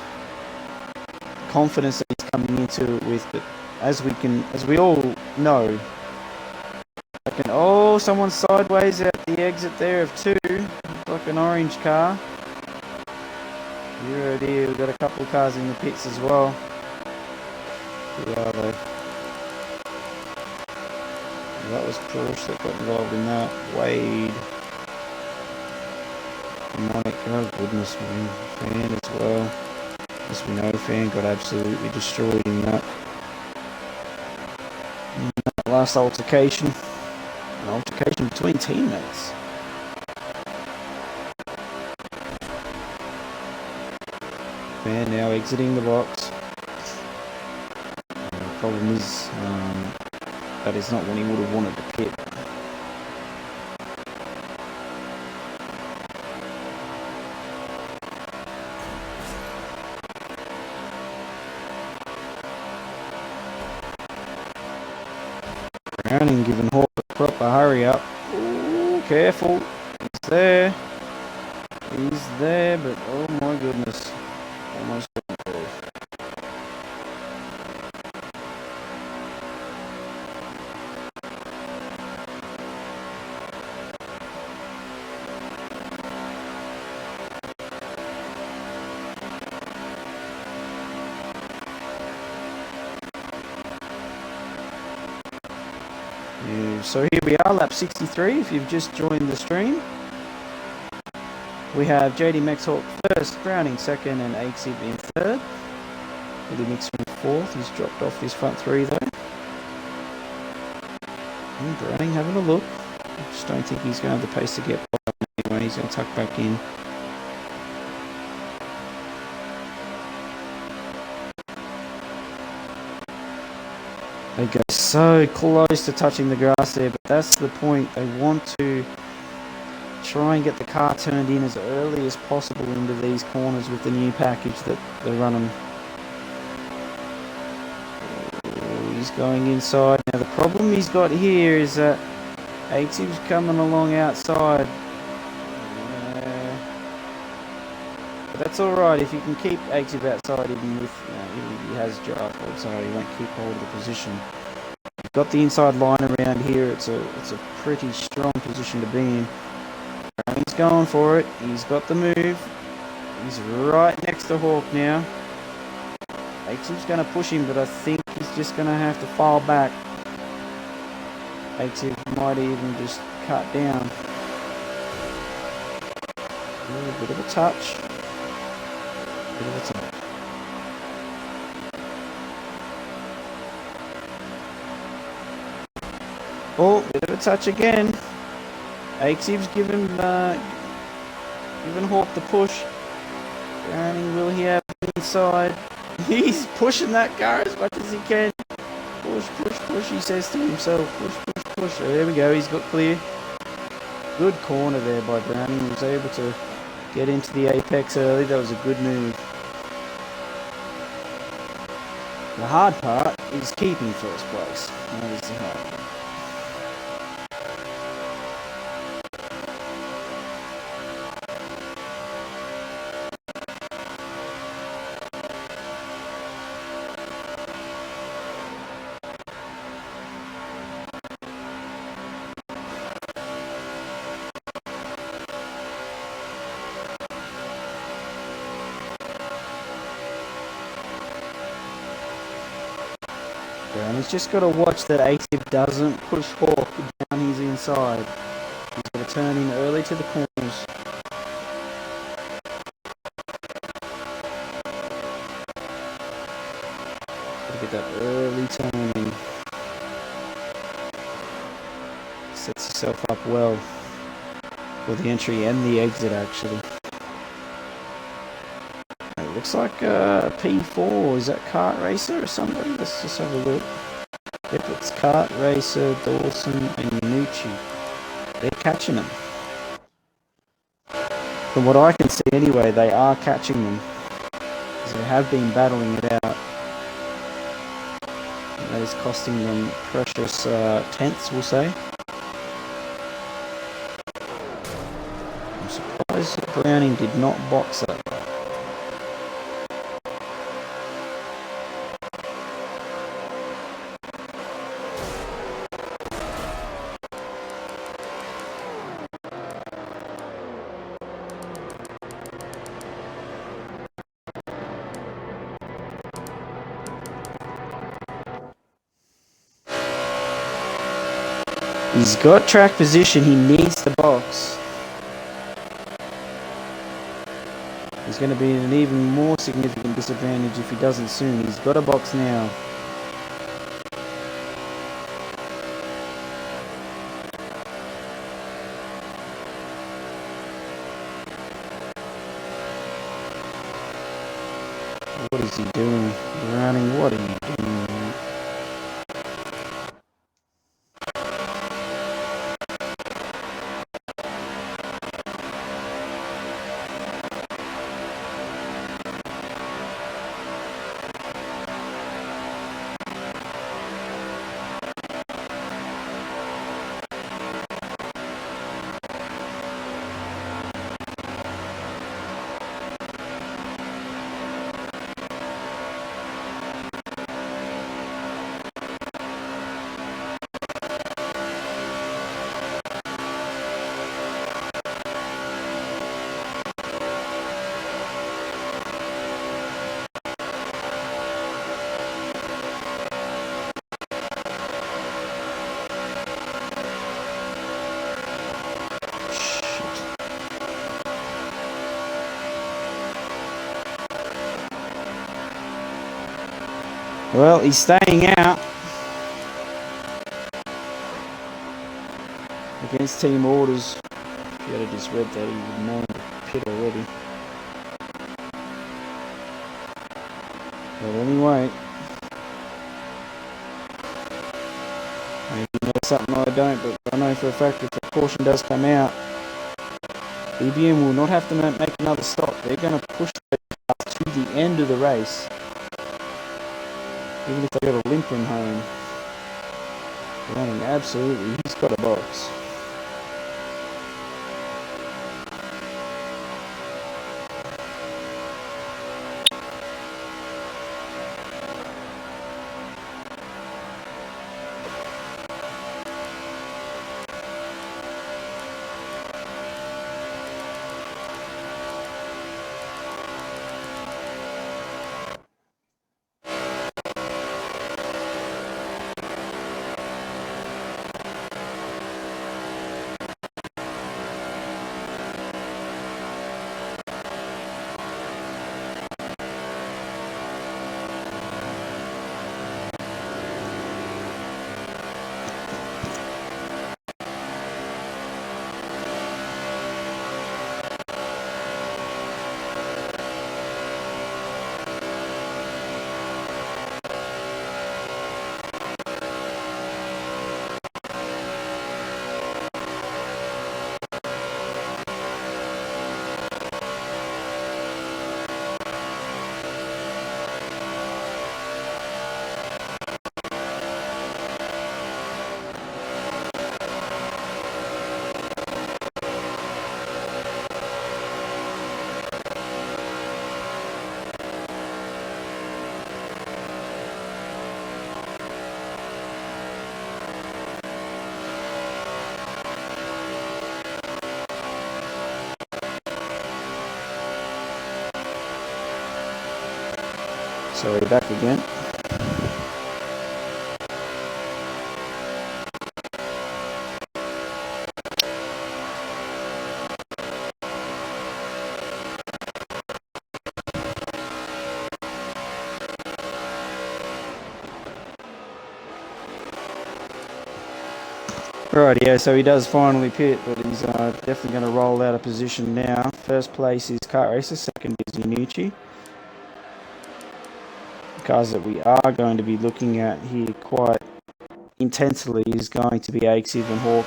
Confidence that he's coming into it with, but as we all know, someone's sideways out the exit there of 2, like an orange car. Here it is, we've got a couple of cars in the pits as well. Who are they? That was Porsche that got involved in that. Wade. Monic, oh goodness me. Fan as well. As we know, Fan got absolutely destroyed in that. Last altercation. An altercation between teammates. Fan now exiting the box. The problem is that is not when he would have wanted to pit. Browning giving Hawk a proper hurry up. Ooh, careful. He's there. He's there, but oh my goodness. Almost got him. So here we are, lap 63, if you've just joined the stream. We have JD Maxhawk first, Browning second, and Aexiv in third. Willie Mixer in fourth. He's dropped off his front 3 though. And Browning having a look. I just don't think he's going to have the pace to get by anyway. He's going to tuck back in. They go so close to touching the grass there, but that's the point. They want to try and get the car turned in as early as possible into these corners with the new package that they're running. Oh, he's going inside. Now the problem he's got here is that Aexiv's coming along outside. But that's alright if you can keep Aexiv outside even with, he has draft hold, so he won't keep hold of the position. You've got the inside line around here, it's a pretty strong position to be in. He's going for it, he's got the move, he's right next to Hawk now. Aexiv's going to push him, but I think he's just going to have to file back. Aexiv might even just cut down. A bit of a touch. Bit of a touch. Oh, bit of a touch again. Aexiv's given Hawk the push. Browning, will he have it inside? He's pushing that car as much as he can. Push, push, push, he says to himself. Push, push, push. Oh, there we go, he's got clear. Good corner there by Browning. He was able to get into the apex early. That was a good move. The hard part is keeping first place. That is the hard part. And he's just got to watch that Aexiv doesn't push Hawk down his inside. He's got to turn in early to the corners. Got to get that early turn in. Sets yourself up well for the entry and the exit actually. Looks like P4, is that Kart Racer or somebody? Let's just have a look. Yep, it's Kart Racer, Dawson and Yanucci. They're catching them. From what I can see anyway, they are catching them. Because they have been battling it out. And that is costing them precious tenths, we'll say. I'm surprised that Browning did not box that. He's got track position, he needs the box. He's going to be in an even more significant disadvantage if he doesn't soon. He's got a box now. What is he doing? Browning, what are you doing? Well, he's staying out against team orders. If you had just read that, he would know the pit already. But anyway, maybe you know something I don't, but I know for a fact if a caution does come out, BBM will not have to make another stop. They're going to push to the end of the race. Even if they got a limp run home. Running absolutely. He's got a box. So we're back again. Right, yeah, so he does finally pit, but he's definitely going to roll out of position now. First place is Kart Racer, second is Yanucci. The cars that we are going to be looking at here quite intensely is going to be Aexiv and Hawk,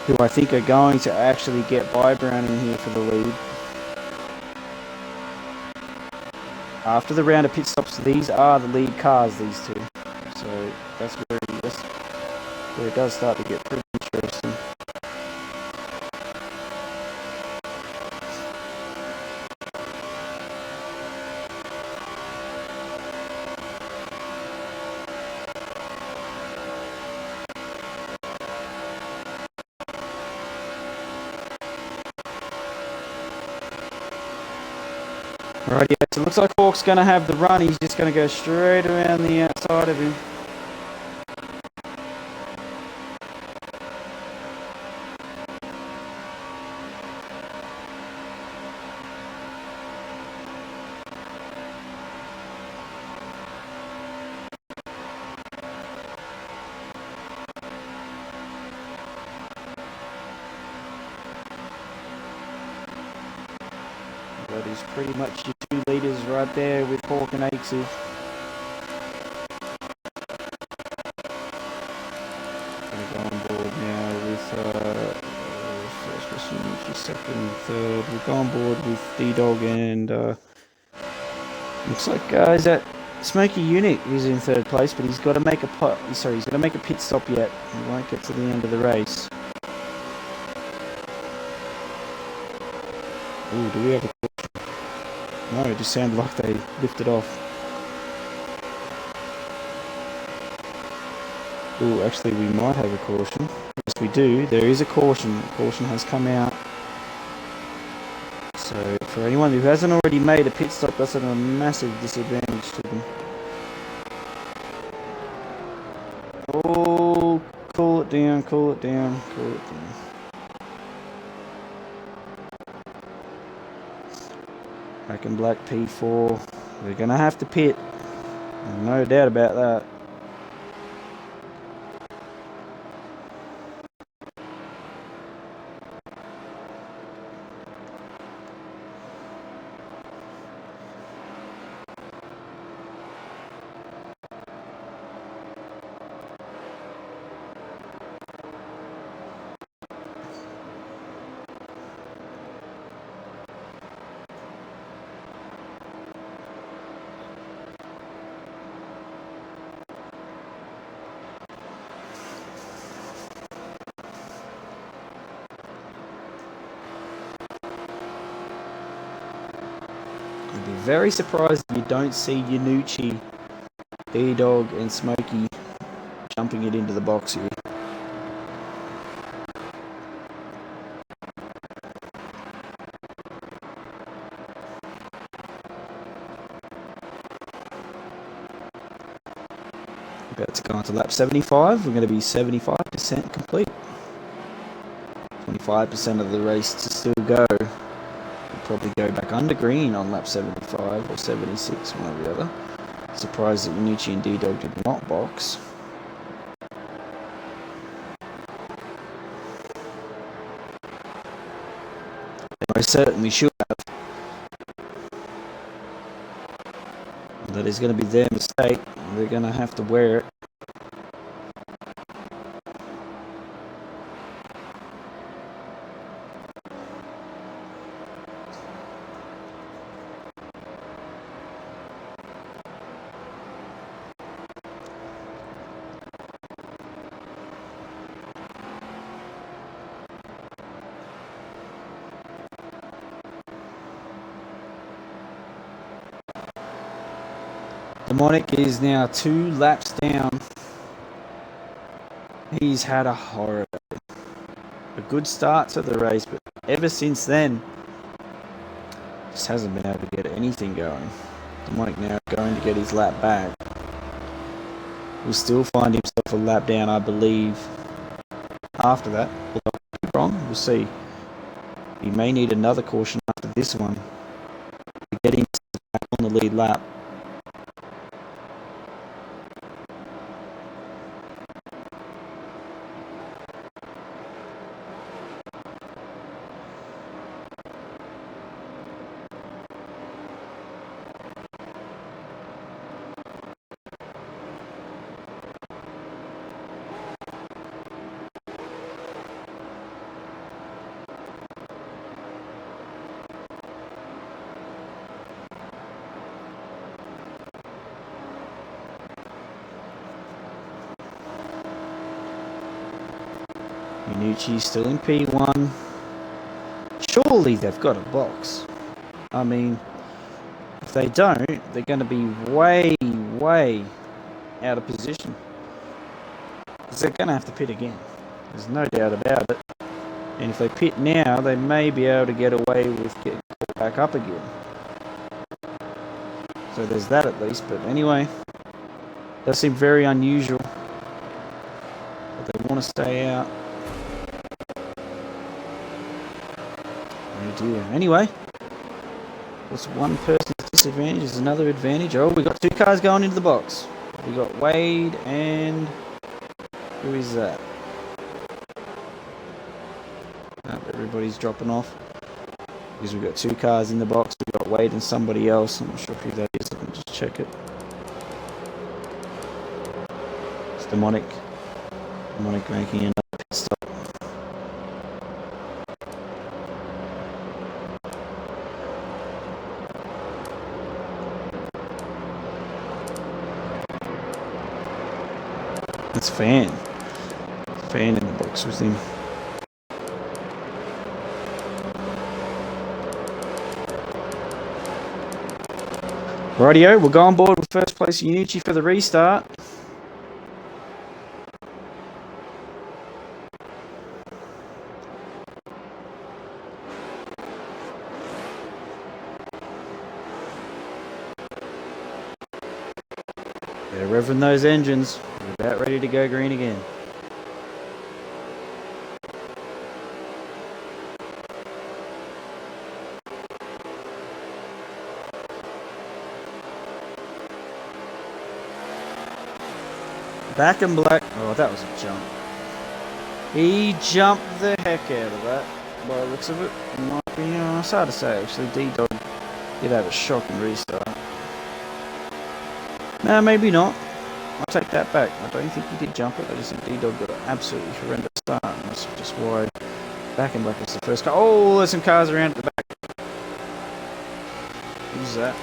who I think are going to actually get by Brown in here for the lead. After the round of pit stops, these are the lead cars, these two. So that's where it does start to get pretty interesting. Right, yeah, so it looks like Hawk's going to have the run. He's just going to go straight around the outside of him. That is pretty much your two leaders right there with Hawk and Aexiv. Going to go on board now with first person, second, third. We'll go on board with D-Dog and looks like is that Smoky Unit is in third place, but he's got to make he's got to make a pit stop yet. He won't get to the end of the race. Ooh, do we have a... No, it just sounded like they lifted off. Ooh, actually we might have a caution. Yes, we do. There is a caution. Caution has come out. So for anyone who hasn't already made a pit stop, that's at a massive disadvantage to them. Oh, cool it down, cool it down, cool it down. Black and Black P4. They're going to have to pit. No doubt about that. I'd be very surprised if you don't see Yanucci, D-Dog and Smokey jumping it into the box here. About to go on to lap 75. We're going to be 75% complete. 25% of the race to still go. We'll probably go back under green on lap 75 or 76, one or the other. Surprised that Yanucci and D-Dog did not box. I certainly should have. That is going to be their mistake. They're going to have to wear it. Demonic is now 2 laps down. He's had a horror. A good start to the race, but ever since then, just hasn't been able to get anything going. Demonic now going to get his lap back. Will still find himself a lap down, I believe, after that. Although I could be wrong, we'll see. He may need another caution after this one to get him back on the lead lap. Yanucci's still in P1. Surely they've got a box. I mean, if they don't, they're going to be way, way out of position. Because they're going to have to pit again. There's no doubt about it. And if they pit now, they may be able to get away with getting back up again. So there's that at least. But anyway, it does seem very unusual. But they want to stay out. Oh dear. Anyway, what's one person's disadvantage is another advantage. Oh, we got 2 cars going into the box. We got Wade and who is that? Oh, everybody's dropping off because we've got 2 cars in the box. We've got Wade and somebody else. I'm not sure who that is. Let me just check it. It's Demonic. Demonic making another pit stop. It's Fan. Fan in the box with him. Rightio, we'll go on board with first place Yanucci for the restart. They're revving those engines. We're about ready to go green again. Back in black. Oh, that was a jump. He jumped the heck out of that. By the looks of it, it might be, it's hard to say actually. D-Dog did have a shocking restart. No, maybe not. I'll take that back. I don't think he did jump it. I just think D-Dog got an absolutely horrendous start. And that's just why Back in black is the first car. Oh, there's some cars around at the back. Who's that?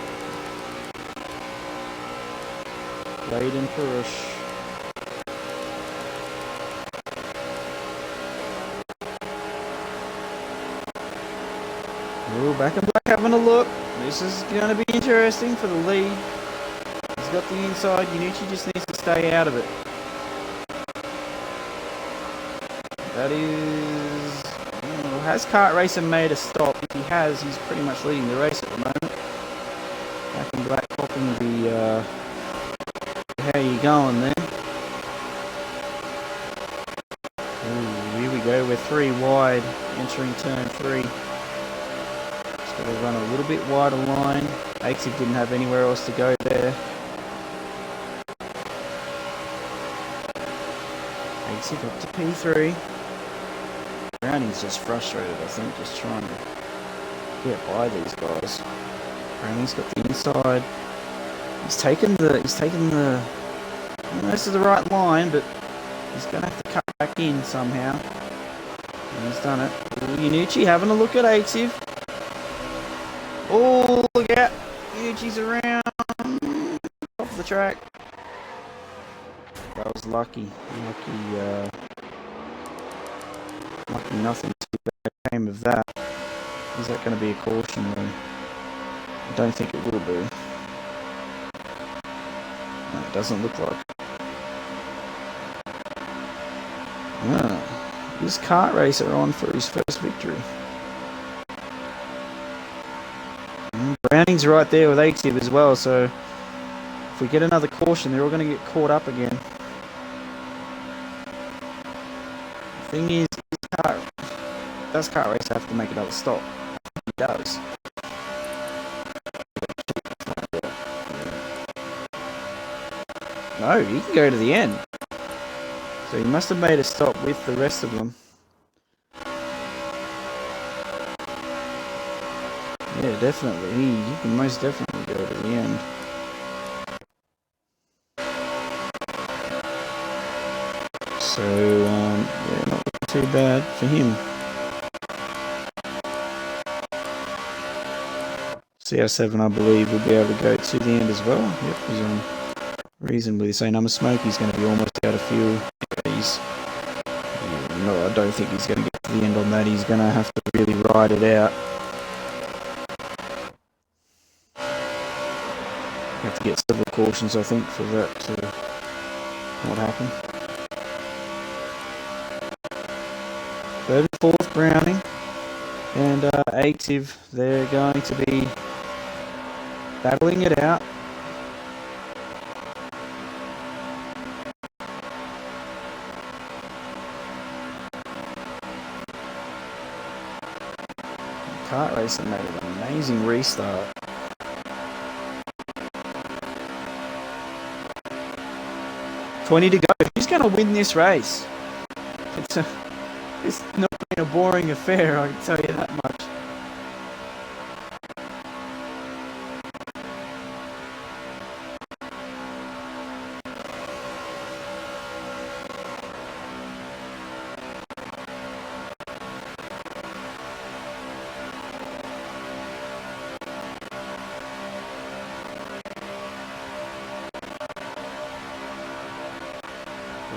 Wade and Parush. Oh, Back in black having a look. This is going to be interesting for the lead. He's got the inside. Yanucci just needs to stay out of it. That is... Oh, has Kart Racer made a stop? If he has, he's pretty much leading the race at the moment. Back in black copying the... how you going there? Ooh, here we go. We're 3 wide, entering turn 3. Just got to run a little bit wider line. Aexiv didn't have anywhere else to go there. Aexiv up to P3. Browning's just frustrated, I think, just trying to get by these guys. Browning's got the inside. He's taken the most of the right line, but he's gonna have to cut back in somehow. And he's done it. Yanucci having a look at Aexiv. Oh, look out! Yanucci's around top of the track. That was lucky. Lucky nothing came of that. Is that going to be a caution though? I don't think it will be. No, it doesn't look like. Is Kart Racer on for his first victory? Browning's right there with Aexiv as well, so if we get another caution, they're all going to get caught up again. The thing is, does Kart Racer have to make another stop? He does. No, he can go to the end. So he must have made a stop with the rest of them. Yeah, definitely. He can most definitely go to the end. So, yeah, not looking too bad for him. CR7, I believe, will be able to go to the end as well. Yep, he's on reasonably the same number. Smokey's going to be almost out of fuel. No, I don't think he's going to get to the end on that. He's going to have to really ride it out. You have to get several cautions, I think, for that to not happen. Third and fourth, Browning and Aexiv. They're going to be battling it out. Kart Racer made an amazing restart. $20 to go. Who's going to win this race? It's not been a boring affair, I can tell you that much.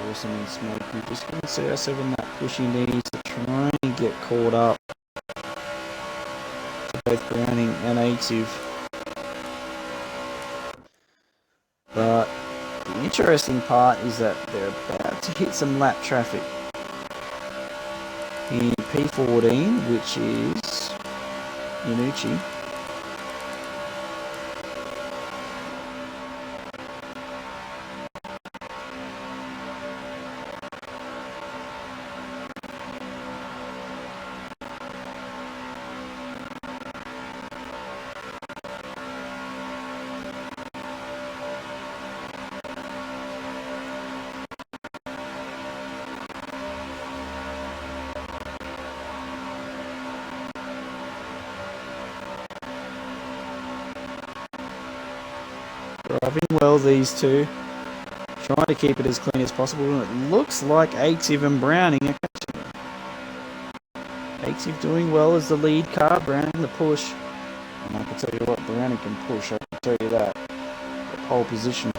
Awesome and Smokey. Just going to see CR7 that push he needs to try and get caught up to both Browning and Aexiv. But the interesting part is that they're about to hit some lap traffic in P14, which is Yanucci. Driving well, these two. Trying to keep it as clean as possible. And it looks like Aexiv and Browning are catching it. Aexiv doing well as the lead car. Browning the push. And I can tell you what, Browning can push. I can tell you that. The pole position.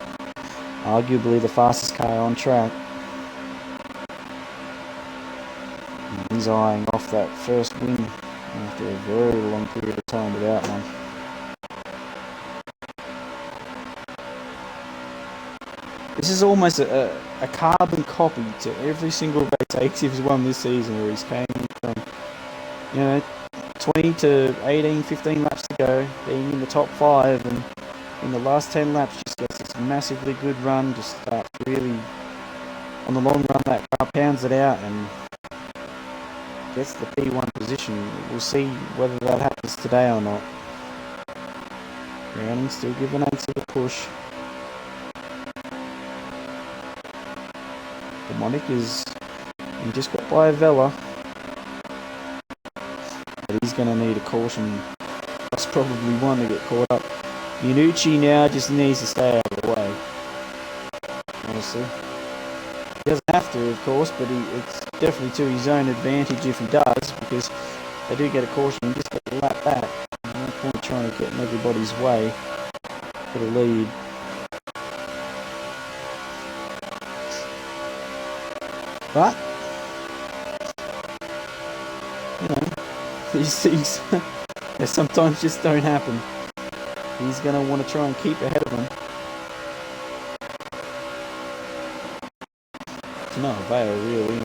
Arguably the fastest car on track. And he's eyeing off that first win after a very long period of time without one. This is almost a carbon copy to every single race Aexiv's won this season, where he's came from, 20 to 18, 15 laps to go, being in the top 5, and in the last 10 laps just gets this massively good run, just starts really, on the long run, that car pounds it out and gets the P1 position. We'll see whether that happens today or not. Browning still giving Aexiv a push. Demonic he just got by a Vela. But he's going to need a caution. That's probably one to get caught up. Minucci now just needs to stay out of the way. Honestly. He doesn't have to, of course, but it's definitely to his own advantage if he does, because they do get a caution. He just got the lap back. There's no point trying to get in everybody's way for the lead. But, these things, they sometimes just don't happen. He's going to want to try and keep ahead of him. It's no avail, really.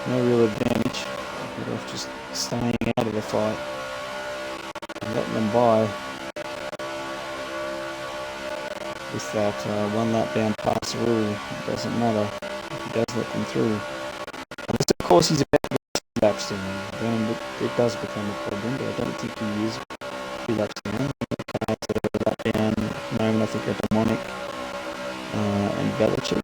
No real advantage. Better off just staying out of the fight and letting them by. With that one lap down pass rule, it doesn't matter. He does let them through. Unless, of course, he's about 2 laps down, then it does become a problem, but I don't think he is 2 laps down. Okay, so a lap down at the moment, I think, are Demonic and Belichick.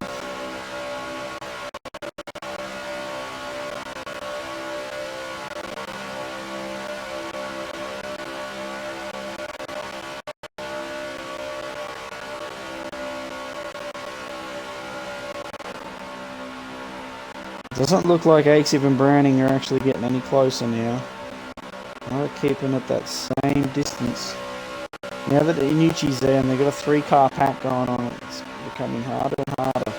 Doesn't look like Aexiv and Browning are actually getting any closer now. They're keeping at that same distance. Now that Inucci's there and they've got a 3-car pack going on, it's becoming harder and harder.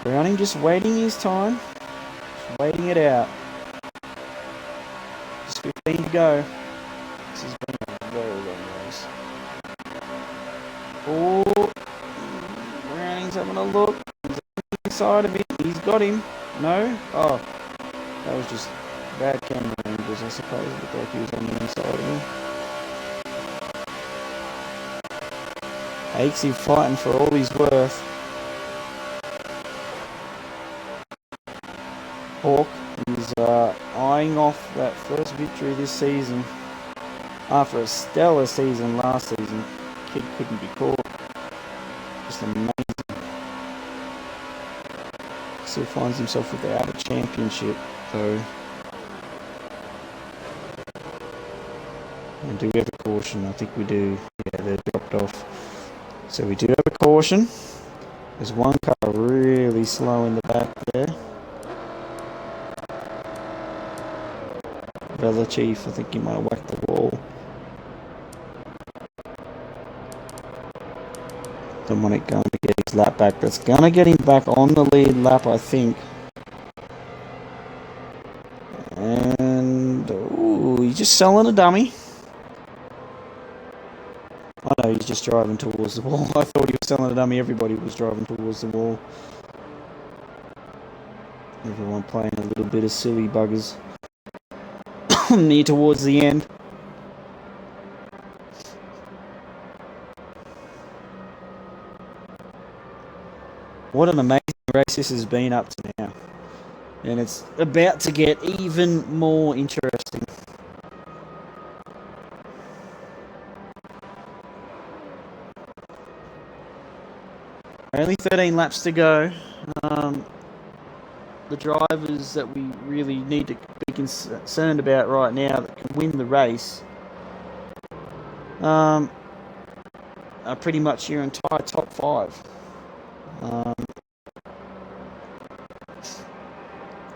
Browning just waiting his time. Just waiting it out. Just 15 to go. This has been a very long race. Oh, Browning's having a look. He's inside of it. He's got him. No? Oh, that was just bad camera angles, I suppose. It looked like he was on the inside of him. Aexiv fighting for all he's worth. Hawk is eyeing off that first victory this season. After a stellar season last season, kid couldn't be caught. Just amazing. Still finds himself without a championship, though. And do we have a caution? I think we do. Yeah, they're dropped off. So we do have a caution. There's one car really slow in the back there. Vela Chief, I think he might have whacked the wall. Demonic going to get his lap back. That's going to get him back on the lead lap, I think. And, ooh, he's just selling a dummy. I know he's just driving towards the wall. I thought he was selling a dummy. Everybody was driving towards the wall. Everyone playing a little bit of silly buggers. Near towards the end. What an amazing race this has been up to now. And it's about to get even more interesting. Only 13 laps to go. The drivers that we really need to be concerned about right now that can win the race are pretty much your entire top 5.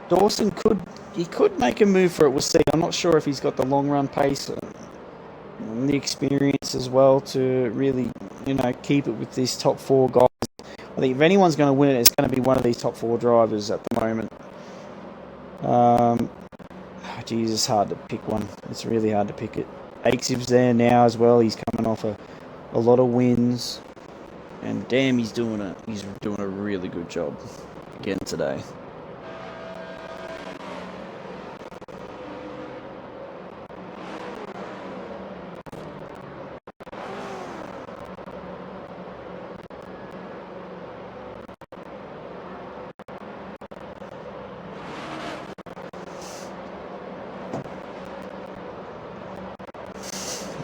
Dawson could make a move for it. We'll see. I'm not sure if he's got the long run pace and the experience as well to really, keep it with these top 4 guys. I think if anyone's going to win it, it's going to be one of these top 4 drivers at the moment. Geez, it's hard to pick one. It's really hard to pick it. Aexiv's there now as well. He's coming off a lot of wins. And damn, he's doing a really good job again today.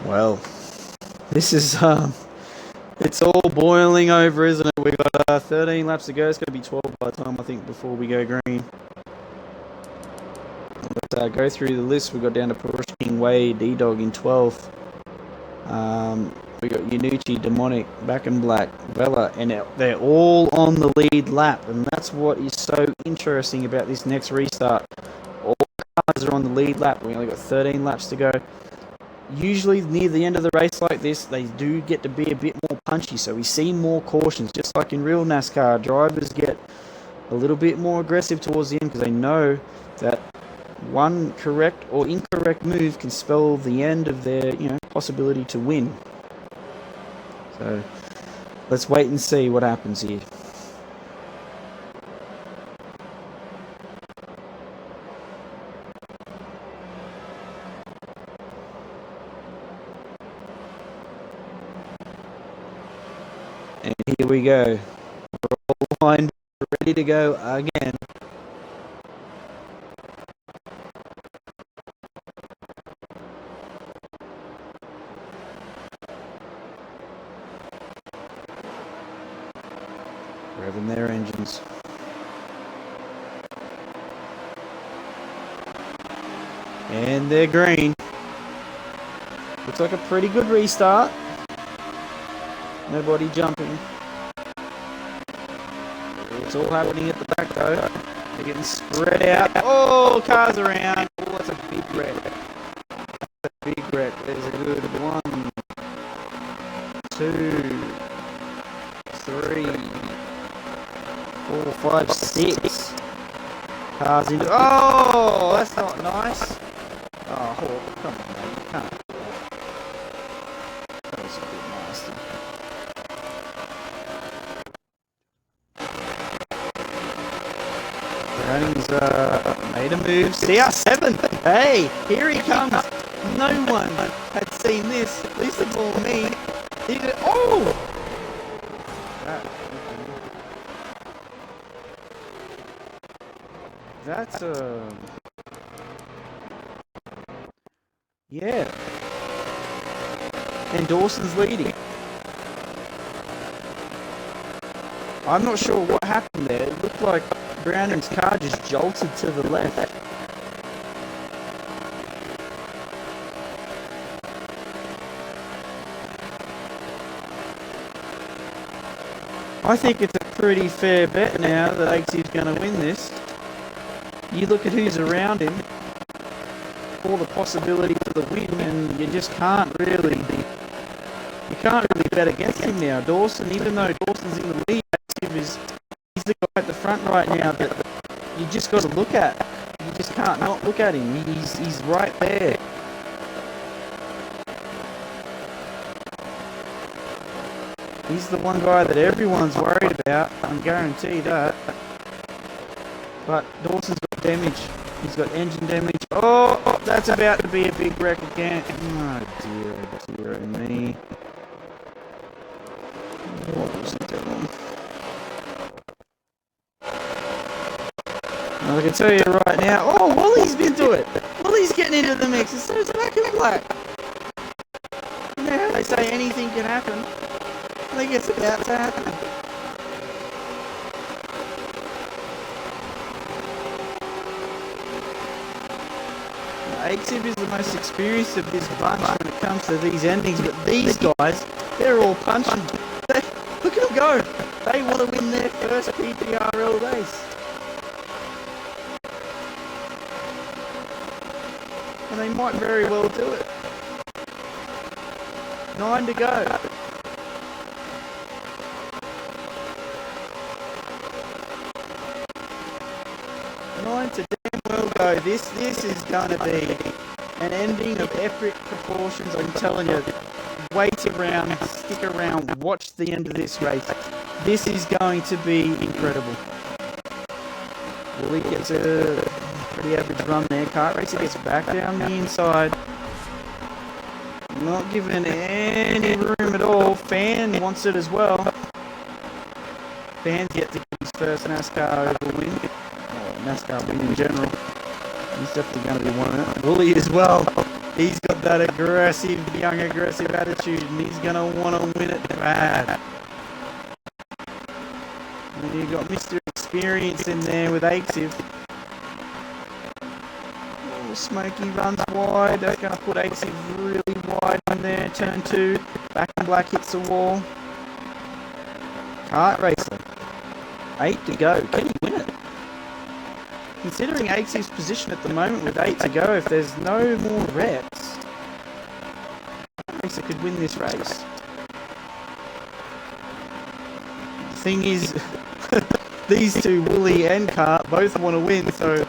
Well, this is it's all boiling over, isn't it? We got 13 laps to go. It's going to be 12 by the time, I think, before we go green. Let's go through the list. We got down to Perushing, Wade, D-Dog in 12th. We got Yanucci, Demonic, Back in Black, Vela, and they're all on the lead lap. And that's what is so interesting about this next restart. All cars are on the lead lap. We only got 13 laps to go. Usually near the end of the race like this, they do get to be a bit more punchy, so we see more cautions. Just like in real NASCAR, drivers get a little bit more aggressive towards the end because they know that one correct or incorrect move can spell the end of their, possibility to win. So let's wait and see what happens here. And here we go. We're all lined, ready to go again. Revving their engines. And they're green. Looks like a pretty good restart. Nobody jumping. It's all happening at the back though. They're getting spread out. Oh, cars around. Oh, that's a big wreck. That's a big wreck. There's a good 1, 2, 3, 4, 5, 6 cars into. Oh, that's not nice. Oh, come on, man. You can't. That was a bit nasty. Browning's made a move. CR7! Hey, here he comes. No one had seen this. Least of all me. He did. Oh! That's yeah. And Dawson's leading. I'm not sure what happened there. It looked like Browning's car just jolted to the left. I think it's a pretty fair bet now that Aexiv's going to win this. You look at who's around him, all the possibility for the win, and you just can't really bet against him now. Dawson, even though Dawson's in the lead, he's the guy at the front right now that you just got to look at. You just can't not look at him. He's right there. He's the one guy that everyone's worried about, I guarantee that. But Dawson's got damage. He's got engine damage. Oh, that's about to be a big wreck again. Oh dear me. What was he doing? I can tell you right now. Oh, Wally's into it. Wally's getting into the mix. And so is Back in Black. You know how they say anything can happen? I think it's about to happen. Aexiv is the most experienced of this bunch when it comes to these endings, but these guys, they're all punching. Look at them go. They want to win their first PPRL race. And they might very well do it. 9 to go. To damn well go. This is going to be An ending of epic proportions. I'm telling you, wait around, stick around, watch the end of this race. This is going to be incredible. Wooly gets a pretty average run there. Kart Racer gets back down the inside. Not given any room at all. Fan wants it as well. Fan's yet to get his first NASCAR Oval win. Or NASCAR win in general. He's definitely going to be wanting it. Wooly as well. He's got that aggressive, young aggressive attitude, and he's going to want to win it bad. And you've got Mr. Experience in there with Aexiv. Oh, Smokey runs wide. That's going to put Aexiv really wide in there. Turn 2. Back in black hits the wall. Kart Racer. 8 to go. Can he win it? Considering Aexiv's position at the moment with 8 to go, if there's no more reps, Kart Racer could win this race. The thing is, these two, Wooly and Kart, both want to win, so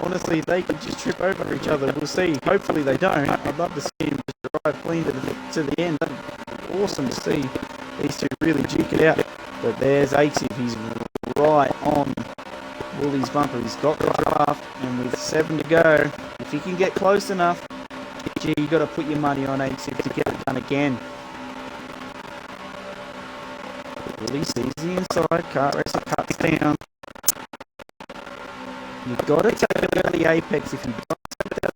honestly, they could just trip over each other. We'll see. Hopefully they don't. I'd love to see him just drive clean to the end. That'd be awesome to see these two really duke it out. But there's Aexiv. He's right on Wooly's bumper. He's got the draft, and with 7 to go, if he can get close enough, gee, you got to put your money on Aexiv to get it done again. Wooly sees the inside. Kart Racer cuts down. You've got to take it out of the apex if you don't take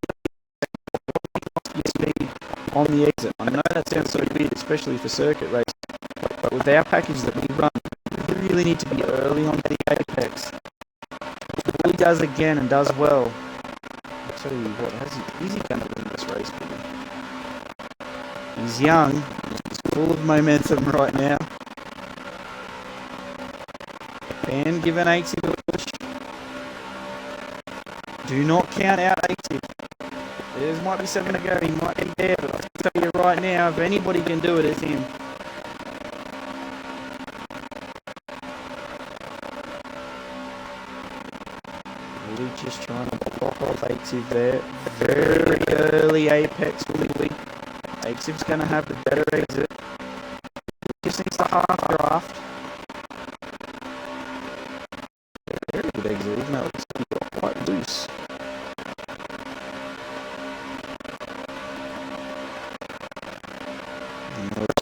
your speed on the exit. I know that sounds so weird, especially for circuit racing, but with our package that we run, we really need to be early on the apex. Wooly does again and does well. I'll tell you what, is he going to win this race? He's young, he's full of momentum right now. And given Aexiv a push. Do not count out Aexiv. There might be 7 to go, he might be there, but I'll tell you right now, if anybody can do it, it's him. Wooly just trying to block off Aexiv there. Very early apex, Wooly. Aexiv's going to have the better exit. Just needs the half draft. Very good exit, even though it's quite loose.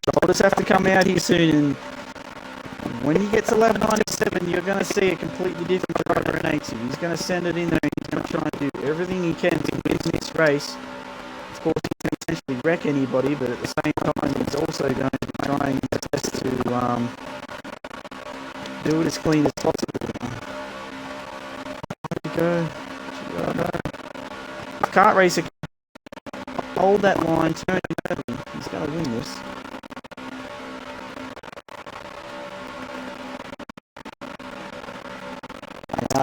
Shoulders have to come out here soon, and when he gets 11.97, you're going to see a completely different driver in Aexiv. He's going to send it in there, and he's going to try and do everything he can to win this race. Of course, he can essentially wreck anybody, but at the same time, he's also going to be trying his best to do it as clean as possible. Go. If Kart Racer can hold that line, turn 11, he's going to win this.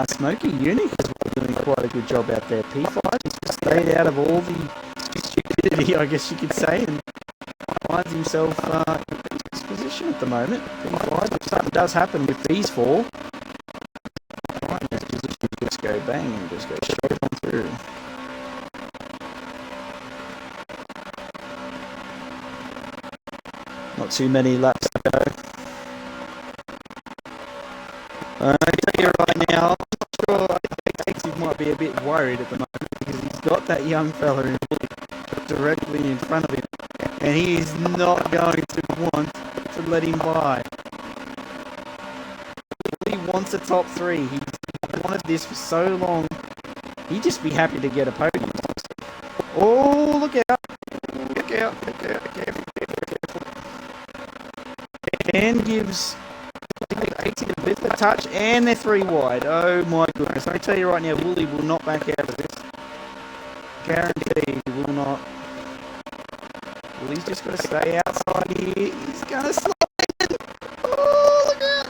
Smokey Unique is doing quite a good job out there. P5 has just stayed out of all the stupidity, I guess you could say, and finds himself in his position at the moment. P5, if something does happen with these four, just go bang and just go straight on through. Not too many laps to go. I tell you right now, I'm not sure. I think Aexiv might be a bit worried at the moment because he's got that young fella in directly in front of him, and he is not going to want to let him by. He wants a top 3. He's wanted this for so long. He'd just be happy to get a podium. Oh, look out! Look out! Look out! Careful! Careful! And gives Aexiv a bit of a touch, and they're 3 wide. Oh my goodness! I tell you right now, Wooly will not back out of this. Guaranteed, he will not. Wooly's just got to stay outside here. He's gonna slide in. Oh, look out!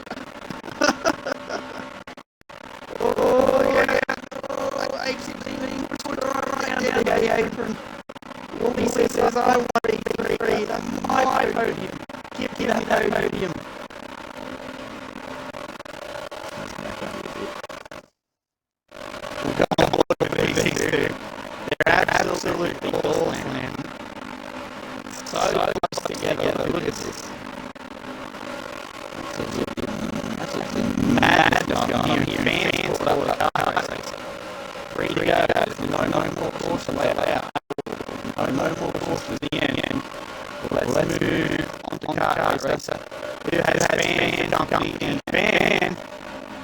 Apron. Wooly says, I want E3. That's my podium. Give me that podium. We'll go on board with these two. They're absolutely close together. Look at this. Absolutely mad going on here. Fans for the car race. Free to go. No more caution allowed. No more caution at the end. Let's move on to car racer. Who has fans jumping? Fan.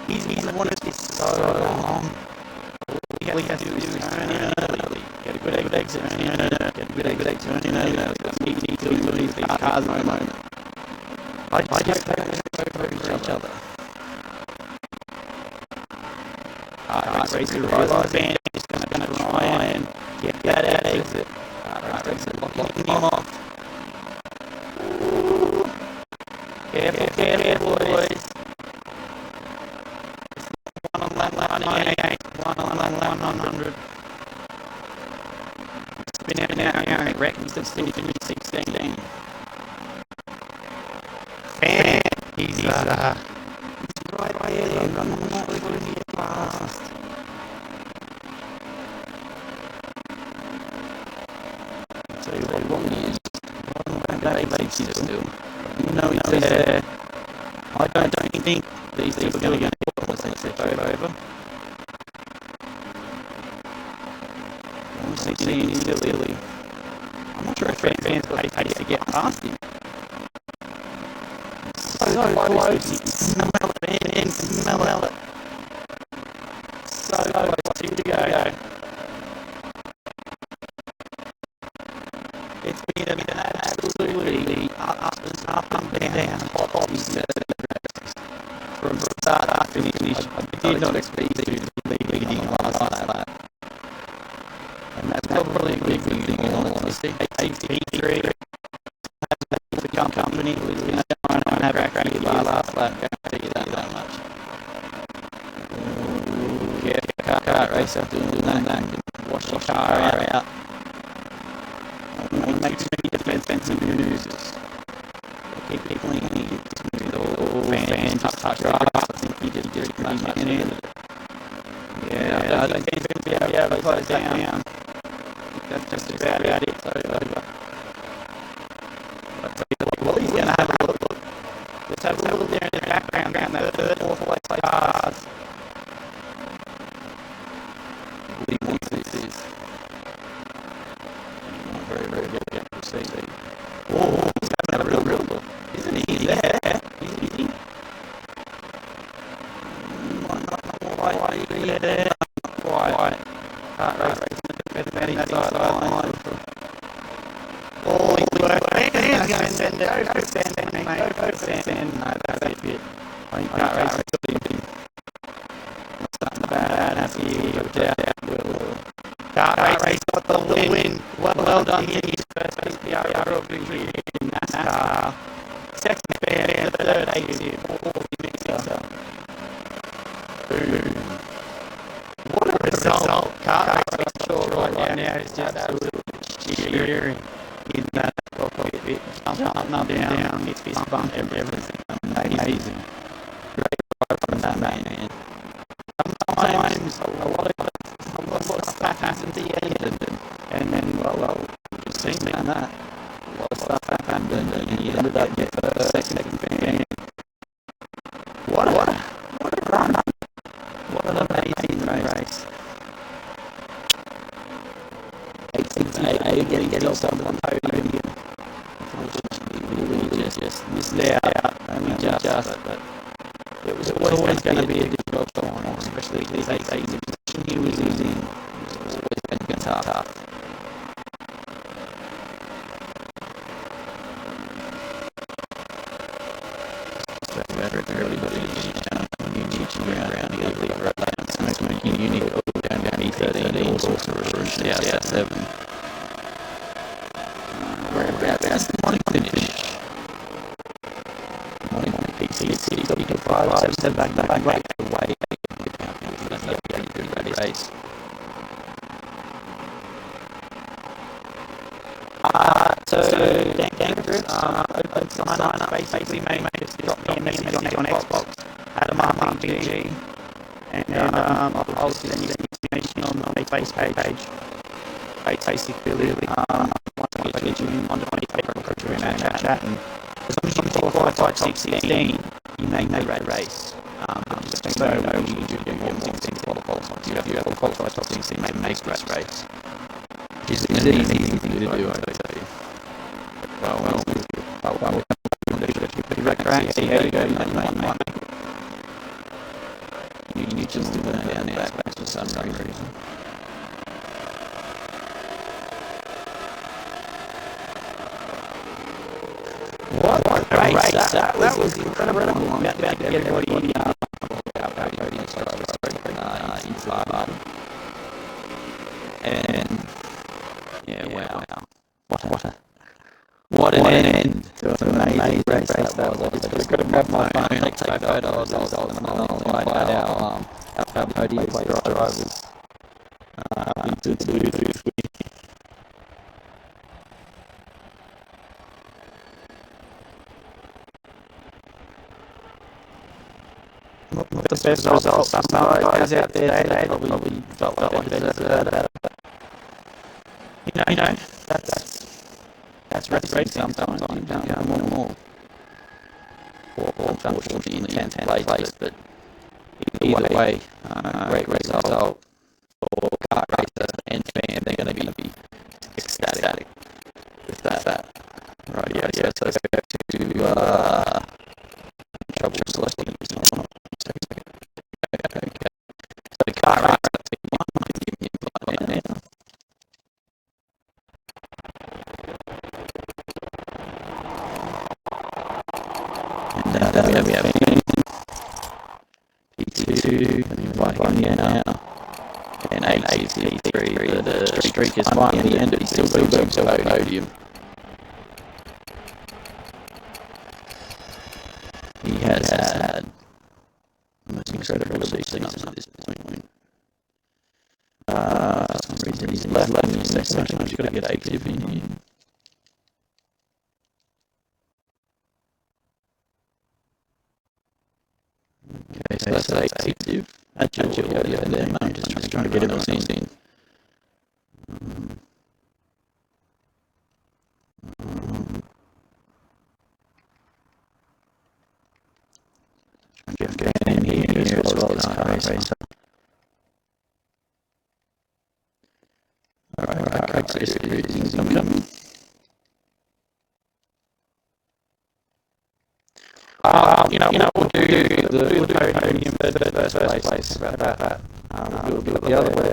He's wanted this so long. All he has to do is turn in early. Get a good exit turn in early. Get a good exit turn in early. That's what we need to lose these cars at the moment. I just hope they go over each other. Racer realises Van is going to try and get that exit. Racer locking him off. Ooh. Careful, boys. 1 on lap 98, 1 on lap 100. Spin out, Reckons to still finish 16. And he's right there, I'm not really going to get past. I'll tell you what he is. Aexiv still. You know he's there. I don't think these two are going to get once they flip over. I'm seeing him still early. I'm not sure if fans got pace to get past him. So close. You can smell it, and smell it. So close. Here we go. It's been an absolutely up and down. From start to finish, I did not expect these to be leading last lap. And that's probably a good thing in all honesty. P3 has become company. We're going to try and have a crack at last lap. Can't tell you that much. Yeah, car racer doing that. Wash your car out. Make too many defensive moves. Keep people in here. Fans just touch grass. I think he just pretty much ended it. Yeah, I don't think he's going to be able to close that down. That's just about it. It's over. But he's going to have a look. Let's have a look there in the background down that third, fourth place cars. What do you think this is? Not very good to see. Oh, he's going to have a real look. Isn't he? He's there. Easy. Not there. Not quite. Kart race. Better sideline. Oh, he's working. He's going to send it. Go for send, mate. Go for send. No, that's a bit. I think kart race got him. Something bad happened here. Kart race got the win. Well done. His first PPRL victory in NASCAR. Second fair, third Aexiv, fourth mixer. Boom. What a result. Kart race sure right now is just absolutely cheering. He's that bit jumping up and down, his fist bump, everything. Amazing. Great ride from that man. Sometimes a lot of stuff happens at the end, and then, well, you've seen that. A lot of stuff happened, and he ended up getting the second fan. What a run! What an amazing race. Aexiv getting himself on podium again. Unfortunately, just missed out. Only just, but it was always going to be a difficult corner, especially this Aexiv position he was in. It was always going to be tough. Everybody around here, smoking unit all down B13, all sorts of rooms out 7. Whereabouts the morning finish? Morning PC, W5, 7 back, way. That's a pretty good race. So Dangerous, open sign up, basically made us drop me a message on Xbox, had a mark on BG, and then I'll send you information on the Facebook page. Basically, once we get you on the Facebook chatting. As long as you qualify top 16, you make the race. Just so you know, you do more things to qualify. If you have a qualified top 16, make that race. It's an easy thing to do, I tell you. Well, see how you go, you might make it. You just do that down there for some reason. What a race that was incredible. I'm about to get everybody in the and yeah, wow. What an end to an amazing race that was. I just got to grab my phone, take photos, and I'll invite our podium drivers into the the best results some guys out there today probably felt like they deserved that. You know, that's racing sometimes. You don't know more. Or unfortunately in 10th place, but either way, great result for kart racer and fan. They're going to be ecstatic with that. Right, yeah. So let's go to trouble selecting. Okay. So kart racer. We have P2, right here now, and Aexiv P3. The streak is finally ended. He's still got himself a podium. He has had the most incredible season up to this point. For some reason, he's left in the second. I've got to get Aexiv in here. Okay, so that's Aexiv. Agile audio there, mate. Just trying to get everyone in. Get in here as well as kart racer. Alright, kart racer is incoming. We'll do the podium for the first place. About that. We'll do the other way.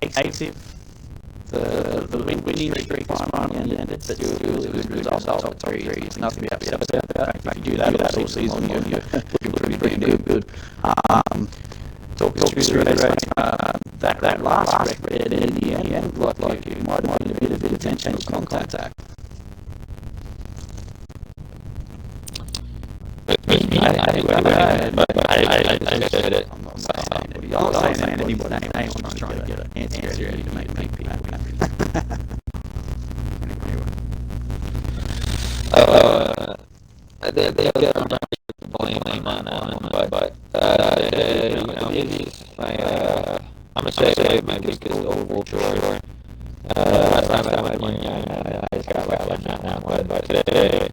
Aexiv, the winning streak is finally ended. That's still a good result. Top three. It's nothing to be upset about. If you do that all season, you're looking pretty good. Talk us through the race. That last record in the end looked like you might have been a bit of intentional contact. I said it. I'm not saying anybody's name. I'm just trying to get an answer here to make people happy. The other blame on but I'm gonna say my biggest oval chore. Last time I won, I just got right now, but today.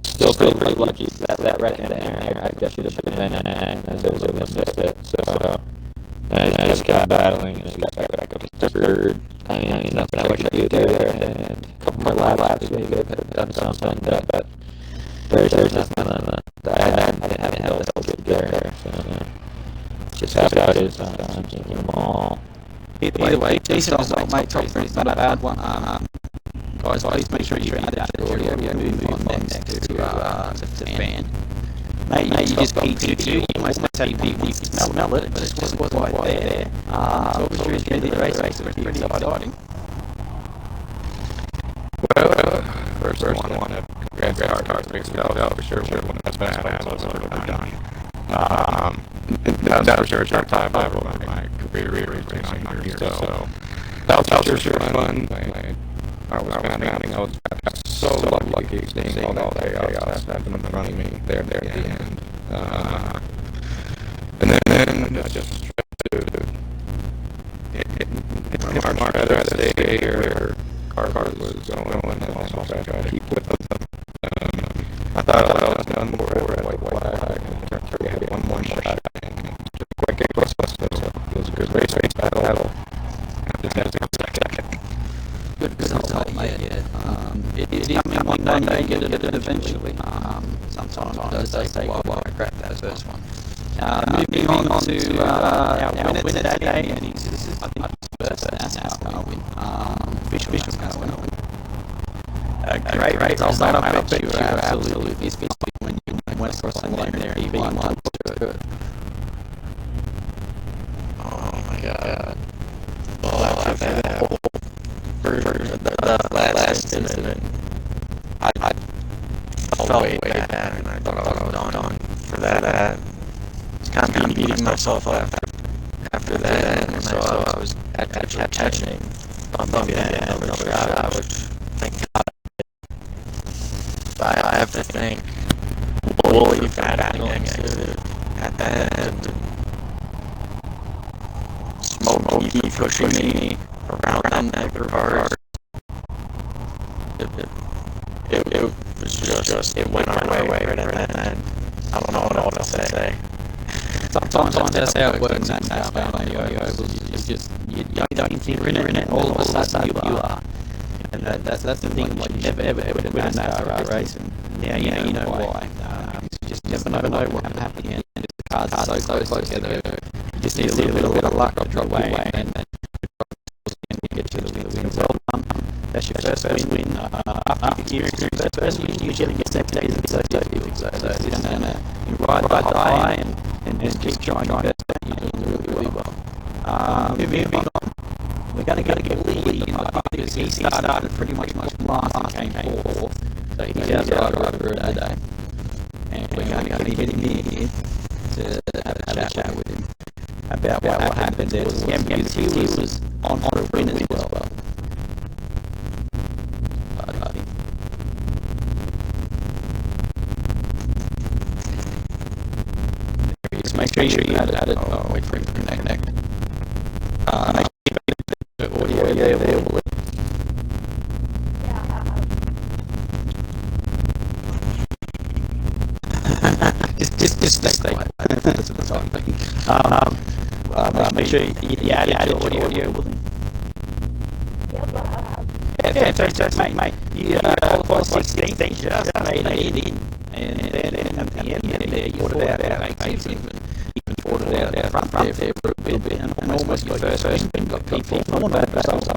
Still feel pretty lucky that record there. I guess should have been in as it was a missed it. So I just got battling and just got back up to third. I mean, nothing I could do there, and a couple more laps maybe could have done something. But there's nothing that I didn't have help good there. So just how it is. Keeping them all. Either way, decent result, mate. Top three is not a bad one. Guys, please make sure you add that audio move on next to fan. Mate, you just got P2. You almost tell people you can smell it, but it just wasn't quite there. Talk us through the race. It's pretty exciting. Well, first I want to congrats to our race out for sure. One of the best battles I've ever done. That's for sure. It's our time ever in my career racing on here. So that was for sure fun. I was pounding. I was so lucky seeing all that chaos happen in front of me there at the end. And then I just tried to hit my better day where car was going, and also trying to keep with them. I thought I was done before red, white flag. We had one more shot, and quick it was a good race battle. Just had to go second. Good result, mate. It is coming one day, you get it eventually. Sometimes it does take a while to crack that first one. Moving on to our winner today, and this is, I think, his first NASCAR win. Official NASCAR win. Great result, mate. I bet you were absolutely pissed when you went across the line there and you won. Oh my god. Oh, after that whole the last incident, I felt way bad, and I thought I was done for that. I was kind of beating myself up after that, and so I was actually catching maybe another shot, which thank God. But I have to thank Wooly for adding Aexiv at the end, Smokey pushing me around that cars. It was just, it went our way right at that end. I don't know what to say. Sometimes that's how it works in NASCAR on the ovals. You don't think you're in it, all of a sudden you are. And that's the thing, like you never ever win a NASCAR race. And now you know why. You just never know what can happen. And the cards are so close together. You just need a little bit of luck to drop away, and get to the win. Well done. That's your first win. After your first win, you usually get second is so difficult. So it's just gonna ride the high and just keep trying your best. You're doing really well. Moving on, we're gonna get Lee in the park because he started pretty much last and came fourth. So he's our driver of the day, and we're gonna get him in here to have a chat with him about what happened there. Because he was on a win as well. Just make sure you add it. Oh, wait for him to connect. Make sure you the audio there. just stay quiet. That's what I'm talking about. Make sure you add your audio with him. Yeah, so mate, you qualified 16th, just made it in, and then at the end there, you fought it out Aexiv, and you fought it out front there for a bit, and almost got your first win, got P4. I want to have results,